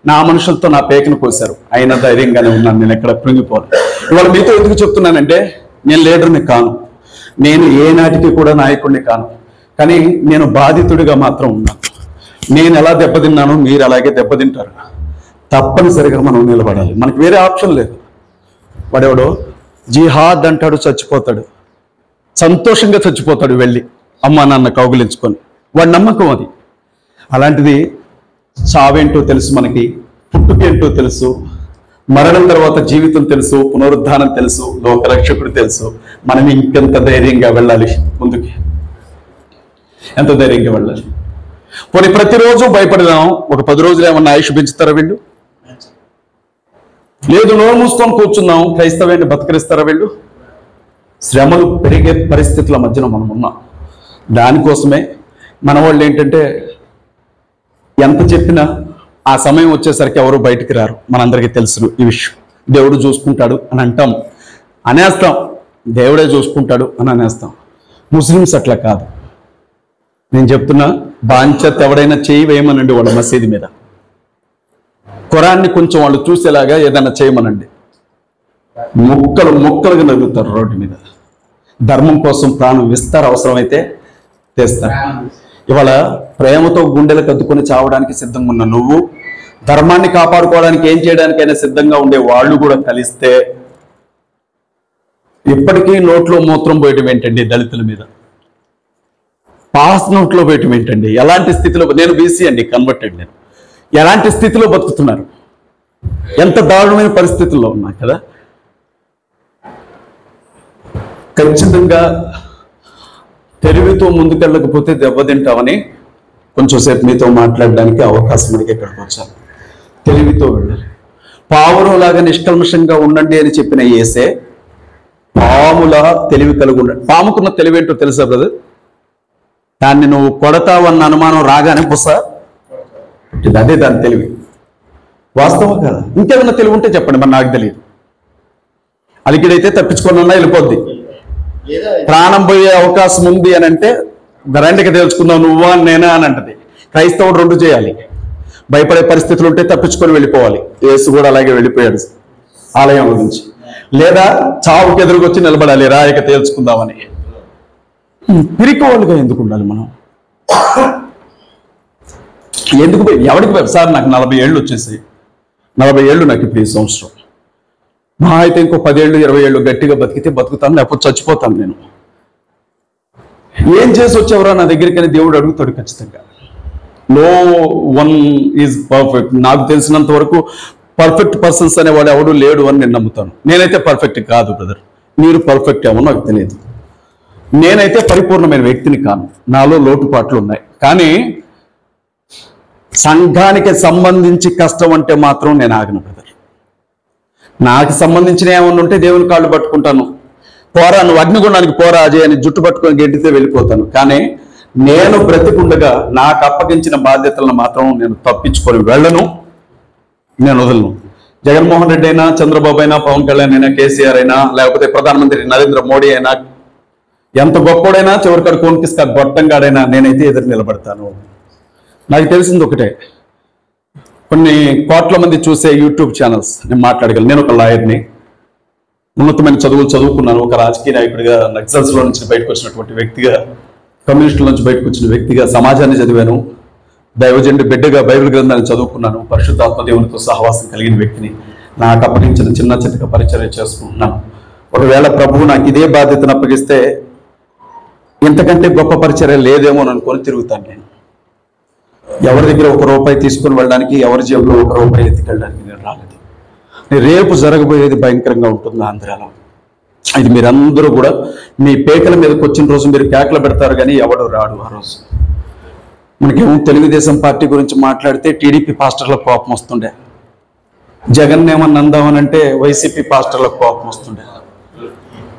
నా మనుషులతో నా పేకను కోశారు. అయినా ధైర్యంగానే ఉన్నాను, నేను ఎక్కడ కృంగిపోను. ఇవాళ మీతో ఎందుకు చెప్తున్నానంటే, నేను లీడర్ని కాను, నేను ఏనాటికి కూడా నాయకుడిని కాను, కానీ నేను బాధితుడిగా మాత్రం ఉన్నాను. నేను ఎలా దెబ్బతిన్నానో మీరు అలాగే దెబ్బతింటారు. తప్పనిసరిగా మనం నిలబడాలి. మనకు వేరే ఆప్షన్ లేదు. వాడెవడో జిహాద్ అంటాడు, చచ్చిపోతాడు, సంతోషంగా చచ్చిపోతాడు వెళ్ళి అమ్మా నాన్న కౌగులించుకొని. వాడి నమ్మకం అది. అలాంటిది చావేంటో తెలుసు మనకి, పుట్టుకేంటో తెలుసు, మరణం తర్వాత జీవితం తెలుసు, పునరుద్ధానం తెలుసు, లోకరక్షకుడు తెలుసు. మనం ఇంకెంత ధైర్యంగా వెళ్ళాలి ముందుకి, ఎంత ధైర్యంగా వెళ్ళాలి? పోనీ ప్రతిరోజు భయపడదాం. ఒక 10 రోజులు ఏమన్నా ఆయుష్ పెంచుతారా వీళ్ళు? లేదు, నోరు మూసుకొని కూర్చుందాం, క్రైస్తవాన్ని బతకరిస్తారా వీళ్ళు? శ్రమలు పెరిగే పరిస్థితుల మధ్యన మనం ఉన్నాం. దానికోసమే మన వాళ్ళు ఏంటంటే, ఎంత చెప్పినా ఆ సమయం వచ్చేసరికి ఎవరు బయటికి రారు. మనందరికీ తెలుసు ఈ విషయం. దేవుడు చూసుకుంటాడు అని అంటాం, అనేస్తాం. దేవుడే చూసుకుంటాడు అని అనేస్తాం. ముస్లిమ్స్ అట్లా కాదు. నేను చెప్తున్నా, బాంచత్ ఎవడైనా చేయి వేయమనండి వాళ్ళ మసీదు మీద. ఖురాన్ని కొంచెం వాళ్ళు చూసేలాగా ఏదైనా చేయమనండి, ముక్కలు ముక్కలుగా నరుగుతారు రోడ్డు మీద. ధర్మం కోసం ప్రాణం ఇస్తారు, అవసరమైతే తెస్తారు. ఇవాళ ప్రేమతో గుండెలకు అద్దుకొని చావడానికి సిద్ధంగా ఉన్న నువ్వు, ధర్మాన్ని కాపాడుకోవడానికి ఏం చేయడానికైనా సిద్ధంగా ఉండే వాళ్ళు కూడా కలిస్తే ఇప్పటికీ నోట్లో మూత్రం పోయటం ఏంటండి దళితుల మీద? పాస్ నోట్లో పోయటం ఏంటండి? ఎలాంటి స్థితిలో, నేను బీసీ అండి, కన్వర్టెడ్, నేను ఎలాంటి స్థితిలో బతుకుతున్నారు, ఎంత దారుణమైన పరిస్థితుల్లో ఉన్నా కదా. ఖచ్చితంగా తెలివితో ముందుకెళ్ళకపోతే దెబ్బతింటామని కొంచెంసేపు మీతో మాట్లాడడానికి అవకాశం అడిగి ఇక్కడికి వచ్చాను. తెలివితో వెళ్ళాలి. పావురంలాగా నిష్కల్మషంగా ఉండండి అని చెప్పిన యేసే పాములా తెలివి కలిగి ఉండండి. పాముకున్న తెలివి ఏంటో తెలుసా బ్రదర్? దాన్ని నువ్వు కొడతావన్న అనుమానం రాగానే పుస్సా, అదే దాని తెలివి. వాస్తవం కదా? ఇంకేదన్నా తెలివి ఉంటే చెప్పండి, మరి నాకు తెలియదు. అలికిడైతే తప్పించుకున్నా వెళ్ళిపోద్ది. ప్రాణం పోయే అవకాశం ఉంది అని అంటే రండికి తెలుసుకుందాం, నువ్వా నేనా అని అంటది. క్రైస్తవుడు రెండు చేయాలి. భయపడే పరిస్థితులు ఉంటే తప్పించుకొని వెళ్ళిపోవాలి. యేసు కూడా అలాగే వెళ్ళిపోయాడు ఆలయం గురించి. లేదా చావుకి ఎదురుకొచ్చి నిలబడాలి, రాయక తేల్చుకుందామని. పిరికోవాళ్ళుగా ఎందుకు ఉండాలి మనం? ఎందుకు ఎవరికి సార్? నాకు 40 ఏళ్ళు వచ్చేసి, 40 ఏళ్ళు నాకు ఇప్పుడు ఈ సంవత్సరం. మా అయితే ఇంకో 10 ఏళ్ళు 20 ఏళ్ళు గట్టిగా బతికితే బతుకుతాను, లేకపోతే చచ్చిపోతాను. నేను ఏం చేసి వచ్చేవరా నా దగ్గరికి అని దేవుడు అడుగుతాడు ఖచ్చితంగా. No one is perfect. నాకు తెలిసినంత వరకు పర్ఫెక్ట్ పర్సన్స్ అనేవాడు ఎవడు లేడు అని నేను నమ్ముతాను. నేనైతే పర్ఫెక్ట్ కాదు బ్రదర్, మీరు పర్ఫెక్ట్ ఏమో నాకు తెలియదు. నేనైతే పరిపూర్ణమైన వ్యక్తిని కాను, నాలో లోటుపాట్లు ఉన్నాయి. కానీ సంఘానికి సంబంధించి కష్టం అంటే మాత్రం నేను ఆగను బ్రదర్. నాకు సంబంధించిన ఏమన్నా ఉంటే దేవుని కాళ్ళు పట్టుకుంటాను, పోరా నువ్వు అగ్నిగుండానికి పోరా అజయ్ అని జుట్టు పట్టుకొని గెంటితే వెళ్ళిపోతాను. కానీ నేను బ్రతికుండగా నాకు అప్పగించిన బాధ్యతలను మాత్రం నేను తప్పించుకొని వెళ్ళను, నేను వదలను. జగన్మోహన్ రెడ్డి అయినా, చంద్రబాబు అయినా, పవన్ కళ్యాణ్ అయినా, కేసీఆర్ అయినా, లేకపోతే ప్రధానమంత్రి నరేంద్ర మోడీ అయినా, ఎంత గొప్పోడైనా చివరికాడు కోన్కిస్కా గొట్టంగాడైనా నేనైతే ఎదురు నిలబడతాను. నాకు తెలిసింది ఒకటే, కొన్ని కోట్ల మంది చూసే యూట్యూబ్ ఛానల్స్ నేను మాట్లాడగలను. నేను ఒక లాయర్ని, ఉన్నతమైన చదువులు చదువుకున్నాను, ఒక రాజకీయ నాయకుడిగా, నక్సల్స్లో నుంచి బయటకు వచ్చినటువంటి వ్యక్తిగా, కమ్యూనిస్టుల నుంచి బయటకు వచ్చిన వ్యక్తిగా సమాజాన్ని చదివాను, దైవజనుడి బిడ్డగా బైబిల్ గ్రంథాన్ని చదువుకున్నాను, పరిశుద్ధాత్మ దేవునితో సహవాసం కలిగిన వ్యక్తిని. నాకు అప్పగించిన చిన్న చిన్న పరిచర్య చేసుకుంటున్నాను. ఒకవేళ ప్రభువు నాకు ఇదే బాధ్యతను అప్పగిస్తే ఇంతకంటే గొప్ప పరిచర్య లేదేమో అని అనుకొని తిరుగుతాను. నేను ఎవరి దగ్గర ₹1 తీసుకుని వెళ్ళడానికి, ఎవరి జేబులో ₹1 ఎత్తుకెళ్ళడానికి నేను రాలేదు. రేపు జరగబోయేది భయంకరంగా ఉంటుంది ఆంధ్రాలో. ఇది మీరందరూ కూడా మీ పేకల మీదకి వచ్చిన రోజు మీరు కేకలు పెడతారు, కానీ ఎవడు రాడు ఆ రోజు. మనకేమో తెలుగుదేశం పార్టీ గురించి మాట్లాడితే టీడీపీ పాస్టర్లకు కోపం వస్తుండే, జగన్ ఏమన్నా అందామనంటే వైసీపీ పాస్టర్లకు కోపం వస్తుండే,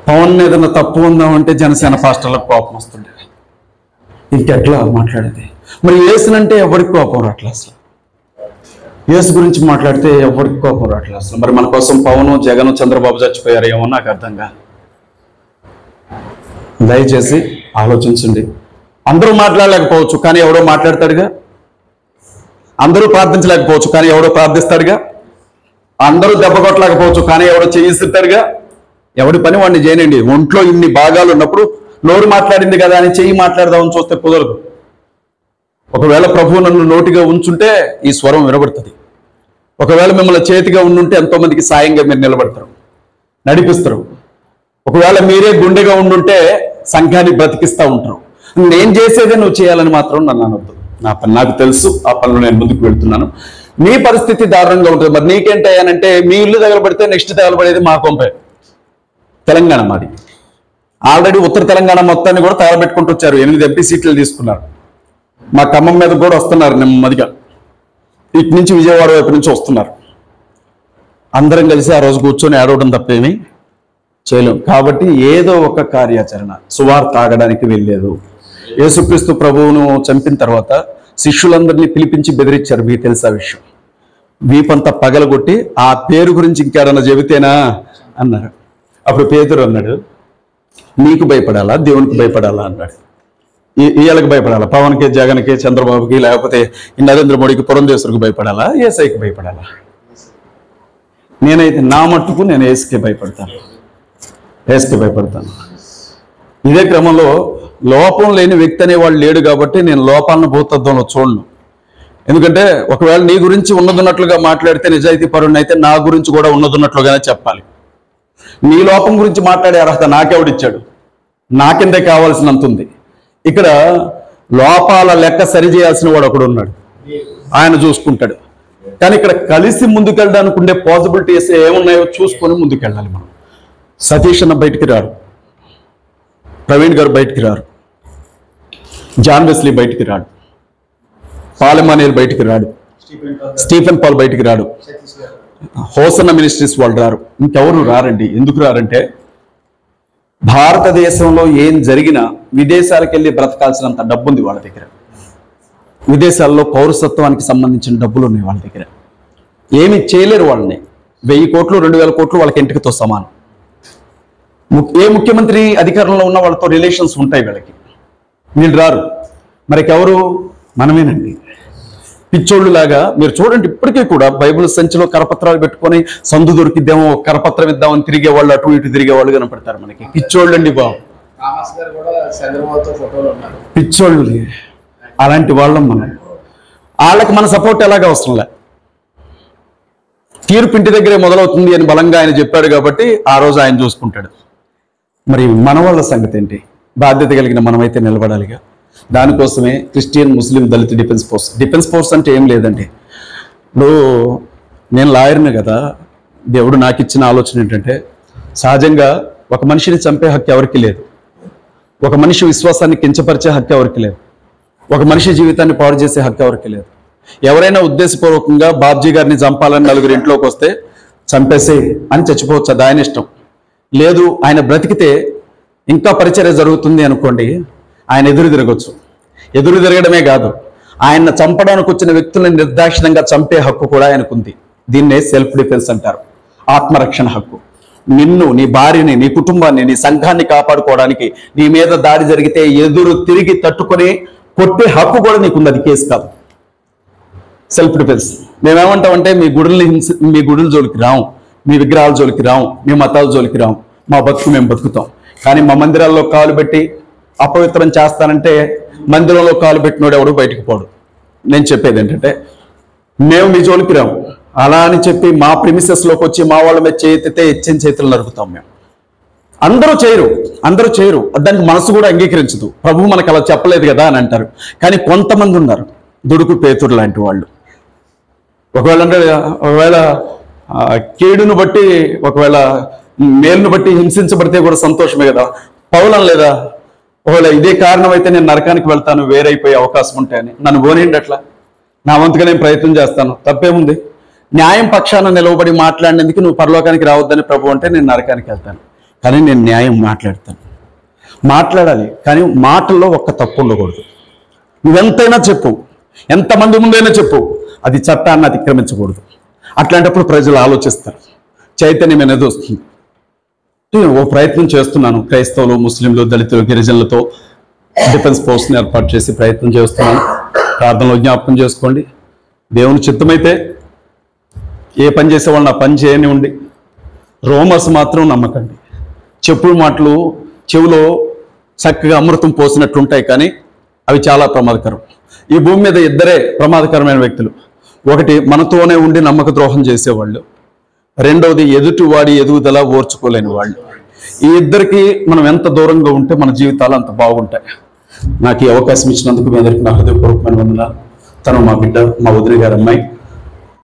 పవన్ ఏదన్నా తప్పు ఉందామంటే జనసేన పాస్టర్లకు కోపం వస్తుండే. ఇంకెట్లా మాట్లాడేది? మరి యేసునంటే ఎవరికి కోపం రావట్లే అసలు. యేసు గురించి మాట్లాడితే ఎవరికి కోపం రావట్లే అసలు. మరి మన కోసం పవన్, జగన్, చంద్రబాబు చచ్చిపోయారు ఏమో నాకు అర్థంగా. దయచేసి ఆలోచించండి. అందరూ మాట్లాడలేకపోవచ్చు, కానీ ఎవడో మాట్లాడతాడుగా. అందరూ ప్రార్థించలేకపోవచ్చు, కానీ ఎవడో ప్రార్థిస్తాడుగా. అందరూ దెబ్బ కొట్టలేకపోవచ్చు, కానీ ఎవడో చేయిస్తాడుగా. ఎవడి పని వాడిని చేయనండి. ఒంట్లో ఇన్ని భాగాలు ఉన్నప్పుడు నోరు మాట్లాడింది కదా అని చెయ్యి మాట్లాడదామని చూస్తే కుదరదు. ఒకవేళ ప్రభువు నన్ను నోటిగా ఉంచుంటే ఈ స్వరం వినబడుతుంది. ఒకవేళ మిమ్మల్ని చేతిగా ఉండుంటే ఎంతో మందికి సాయంగా మీరు నిలబడతారు, నడిపిస్తారు. ఒకవేళ మీరే గుండెగా ఉండుంటే సంఘాన్ని బ్రతికిస్తూ ఉంటారు. నేను చేసేదే నువ్వు చేయాలని మాత్రం నన్ను అనొద్దు. నా పని నాకు తెలుసు, ఆ పనులు నేను ముందుకు వెళ్తున్నాను. మీ పరిస్థితి దారుణంగా ఉంటుంది. మరి నీకేంటయ్యానంటే మీ ఇల్లు తగలబడితే నెక్స్ట్ తగలబడేది మా కొంపే. తెలంగాణ మాది. ఆల్రెడీ ఉత్తర తెలంగాణ మొత్తాన్ని కూడా తగలబెట్టుకుంటూ వచ్చారు. 8 ఎంపీ సీట్లు తీసుకున్నారు. మా ఖమ్మం మీద కూడా వస్తున్నారు నెమ్మదిగా. ఇటు నుంచి విజయవాడ వైపు నుంచి వస్తున్నారు. అందరం కలిసి ఆ రోజు కూర్చొని ఆడవడం తప్పేమీ చేయలేం. కాబట్టి ఏదో ఒక కార్యాచరణ. సువార్త ఆగడానికి వెళ్ళలేదు. యేసుక్రీస్తు ప్రభువును చంపిన తర్వాత శిష్యులందరినీ పిలిపించి బెదిరించారు. మీకు తెలుసా విషయం? వీపంతా పగలగొట్టి ఆ పేరు గురించి ఇంకేడన్నా చెబితేనా అన్నారు. అప్పుడు పేతురు అన్నాడు, నీకు భయపడాలా దేవునికి భయపడాలా అన్నాడు. వీళ్ళకి భయపడాలా? పవన్కి, జగన్కి, చంద్రబాబుకి, లేకపోతే నరేంద్ర మోడీకి, పురంధేశ్వరికి భయపడాలా? ఏసైకి భయపడాలా? నేనైతే నా మట్టుకు నేను ఏసుకే భయపడతాను. ఇదే క్రమంలో లోపం లేని వ్యక్తి అనేవాళ్ళు లేడు కాబట్టి నేను లోపాలను భూతత్వంలో చూడను. ఎందుకంటే ఒకవేళ నీ గురించి ఉన్నదున్నట్లుగా మాట్లాడితే నిజాయితీ పరుణ్ణి అయితే నా గురించి కూడా ఉన్నదున్నట్లుగానే చెప్పాలి. నీ లోపం గురించి మాట్లాడే అర్హత నాకెవడిచ్చాడు? నాకిందే కావాల్సినంత ఉంది. ఇక్కడ లోపాల లెక్క సరిచేయాల్సిన వాడు ఒకడు ఉన్నాడు, ఆయన చూసుకుంటాడు. కానీ ఇక్కడ కలిసి ముందుకెళ్ళడానికి ఉండే పాసిబిలిటీస్ ఏమున్నాయో చూసుకొని ముందుకెళ్ళాలి మనం. సతీష్ అన్న బయటికి రాడు, ప్రవీణ్ గారు బయటికి రారు, జాన్ వెస్లీ బయటికి రాడు, పాలెమానేలు బయటికి రాడు, స్టీఫెన్ పాల్ బయటికి రాడు, హోసన్న మినిస్ట్రీస్ వాళ్ళు రారు, ఇంకెవరు రారండి. ఎందుకు రారంటే భారతదేశంలో ఏం జరిగినా విదేశాలకు వెళ్ళి బ్రతకాల్సినంత డబ్బు ఉంది వాళ్ళ దగ్గర. విదేశాల్లో పౌరసత్వానికి సంబంధించిన డబ్బులు ఉన్నాయి వాళ్ళ దగ్గర. ఏమి చేయలేరు వాళ్ళని. 1000 కోట్లు 2000 కోట్లు వాళ్ళకి ఇంటికితో సమానం. ఏ ముఖ్యమంత్రి అధికారంలో ఉన్న వాళ్ళతో రిలేషన్స్ ఉంటాయి వీళ్ళకి. వీళ్ళు రారు. మరికెవరు? మనమేనండి. పిచ్చోళ్ళు లాగా మీరు చూడండి, ఇప్పటికీ కూడా బైబిల్ సంచిలో కరపత్రాలు పెట్టుకొని సందు దొరికిద్దామో కరపత్రం ఇద్దామని తిరిగేవాళ్ళు, అటు ఇటు తిరిగేవాళ్ళు కనపడతారు మనకి. పిచ్చోళ్ళు అండి బాబు, పిచ్చోళ్ళు. అలాంటి వాళ్ళం మనం. వాళ్ళకి మన సపోర్ట్ ఎలాగ అవసరంలే. తీర్పు ఇంటి దగ్గరే మొదలవుతుంది అని బలంగా ఆయన చెప్పాడు కాబట్టి ఆ రోజు ఆయన చూసుకుంటాడు. మరి మన వాళ్ళ సంగతి ఏంటి? బాధ్యత కలిగిన మనమైతే నిలబడాలిగా. దానికోసమే క్రిస్టియన్, ముస్లిం, దళిత డిఫెన్స్ ఫోర్స్ అంటే ఏం లేదండి. ఇప్పుడు నేను లాయర్ని కదా, దేవుడు నాకు ఇచ్చిన ఆలోచన ఏంటంటే సహజంగా ఒక మనిషిని చంపే హక్కు ఎవరికి లేదు, ఒక మనిషి విశ్వాసాన్ని కించపరిచే హక్కు ఎవరికి లేదు, ఒక మనిషి జీవితాన్ని పాడు చేసే హక్కు ఎవరికి లేదు. ఎవరైనా ఉద్దేశపూర్వకంగా బాబ్జీ గారిని చంపాలని నలుగురు ఇంట్లోకి వస్తే చంపేసే అని చచ్చిపోవచ్చు, అది ఆయన ఇష్టం. లేదు ఆయన బ్రతికితే ఇంకా పరిచర్య జరుగుతుంది అనుకోండి, ఆయన ఎదురు తిరగచ్చు. ఎదురు తిరగడమే కాదు, ఆయన చంపడానికి వచ్చిన వ్యక్తులను నిర్దాక్షిణంగా చంపే హక్కు కూడా ఆయనకుంది. దీన్నే సెల్ఫ్ డిఫెన్స్ అంటారు, ఆత్మరక్షణ హక్కు. నిన్ను, నీ భార్యని, నీ కుటుంబాన్ని, నీ సంఘాన్ని కాపాడుకోవడానికి నీ మీద దాడి జరిగితే ఎదురు తిరిగి తట్టుకొని కొట్టే హక్కు కూడా నీకుంది. అది కేసు కాదు, సెల్ఫ్ డిఫెన్స్. మేమేమంటామంటే మీ గుడుల జోలికి రాం, మీ విగ్రహాల జోలికి రాం, మీ మతాల జోలికి రాం, మా బతుకు మేము బతుకుతాం. కానీ మా మందిరాల్లో కాలు పెట్టి అపవిత్రం చేస్తానంటే మందిరంలో కాలు పెట్టినోడు ఎవడు బయటకు పోడు. నేను చెప్పేది ఏంటంటే మేము మీ జోలికి రాము, అలా అని చెప్పి మా ప్రిమిసెస్లోకి వచ్చి మా వాళ్ళ మీద చేతితే ఇచ్చిన చేతులు నరుకుతాం మేము. అందరూ చేయరు, దానికి మనసు కూడా అంగీకరించదు. ప్రభు మనకు అలా చెప్పలేదు కదా అని అంటారు. కానీ కొంతమంది ఉన్నారు, దుడుకు పేతుడు లాంటి వాళ్ళు. ఒకవేళ కీడును బట్టి, ఒకవేళ మేలును బట్టి హింసించబడితే కూడా సంతోషమే కదా. పౌలం లేదా, ఒకవేళ ఇదే కారణం అయితే నేను నరకానికి వెళ్తాను, వేరైపోయే అవకాశం ఉంటాయని నన్ను పోనీయండి, అట్లా నా వంతుగా నేను ప్రయత్నం చేస్తాను, తప్పేముంది. న్యాయం పక్షాన నిలవబడి మాట్లాడినందుకు నువ్వు పరలోకానికి రావద్దని ప్రభు అంటే నేను నరకానికి వెళ్తాను. కానీ నేను న్యాయం మాట్లాడాలి. కానీ మాటల్లో ఒక్క తప్పు ఉండకూడదు. నువ్వెంతైనా చెప్పు, ఎంతమంది ముందైనా చెప్పు, అది చట్టాన్ని అతిక్రమించకూడదు. అట్లాంటప్పుడు ప్రజలు ఆలోచిస్తారు, చైతన్యం అనేది వస్తుంది. ఓ ప్రయత్నం చేస్తున్నాను, క్రైస్తవులు, ముస్లింలు, దళితులు, గిరిజనులతో డిఫెన్స్ ఫోర్స్ని ఏర్పాటు చేసి ప్రయత్నం చేస్తున్నాను. ప్రార్థనలో జ్ఞాపకం చేసుకోండి. దేవుని చిత్తమైతే ఏ పని చేసేవాళ్ళు ఆ పని చేయనివ్వండి. రోమర్స్ మాత్రం నమ్మకండి. చెప్పుడు మాటలు చెవిలో చక్కగా అమృతం పోసినట్లుంటాయి, కానీ అవి చాలా ప్రమాదకరం. ఈ భూమి మీద ఇద్దరే ప్రమాదకరమైన వ్యక్తులు. ఒకటి మనతోనే ఉండి నమ్మక ద్రోహం చేసేవాళ్ళు, రెండవది ఎదుటివాడి ఎదుగుదల ఓర్చుకోలేని వాళ్ళు. ఈ ఇద్దరికి మనం ఎంత దూరంగా ఉంటే మన జీవితాలు అంత బాగుంటాయి. నాకు ఈ అవకాశం ఇచ్చినందుకు మీ అందరికీ నా హృదయపూర్వకమైన వందనాలు. తను మా బిడ్డ, మా వదిన గారి అమ్మాయి.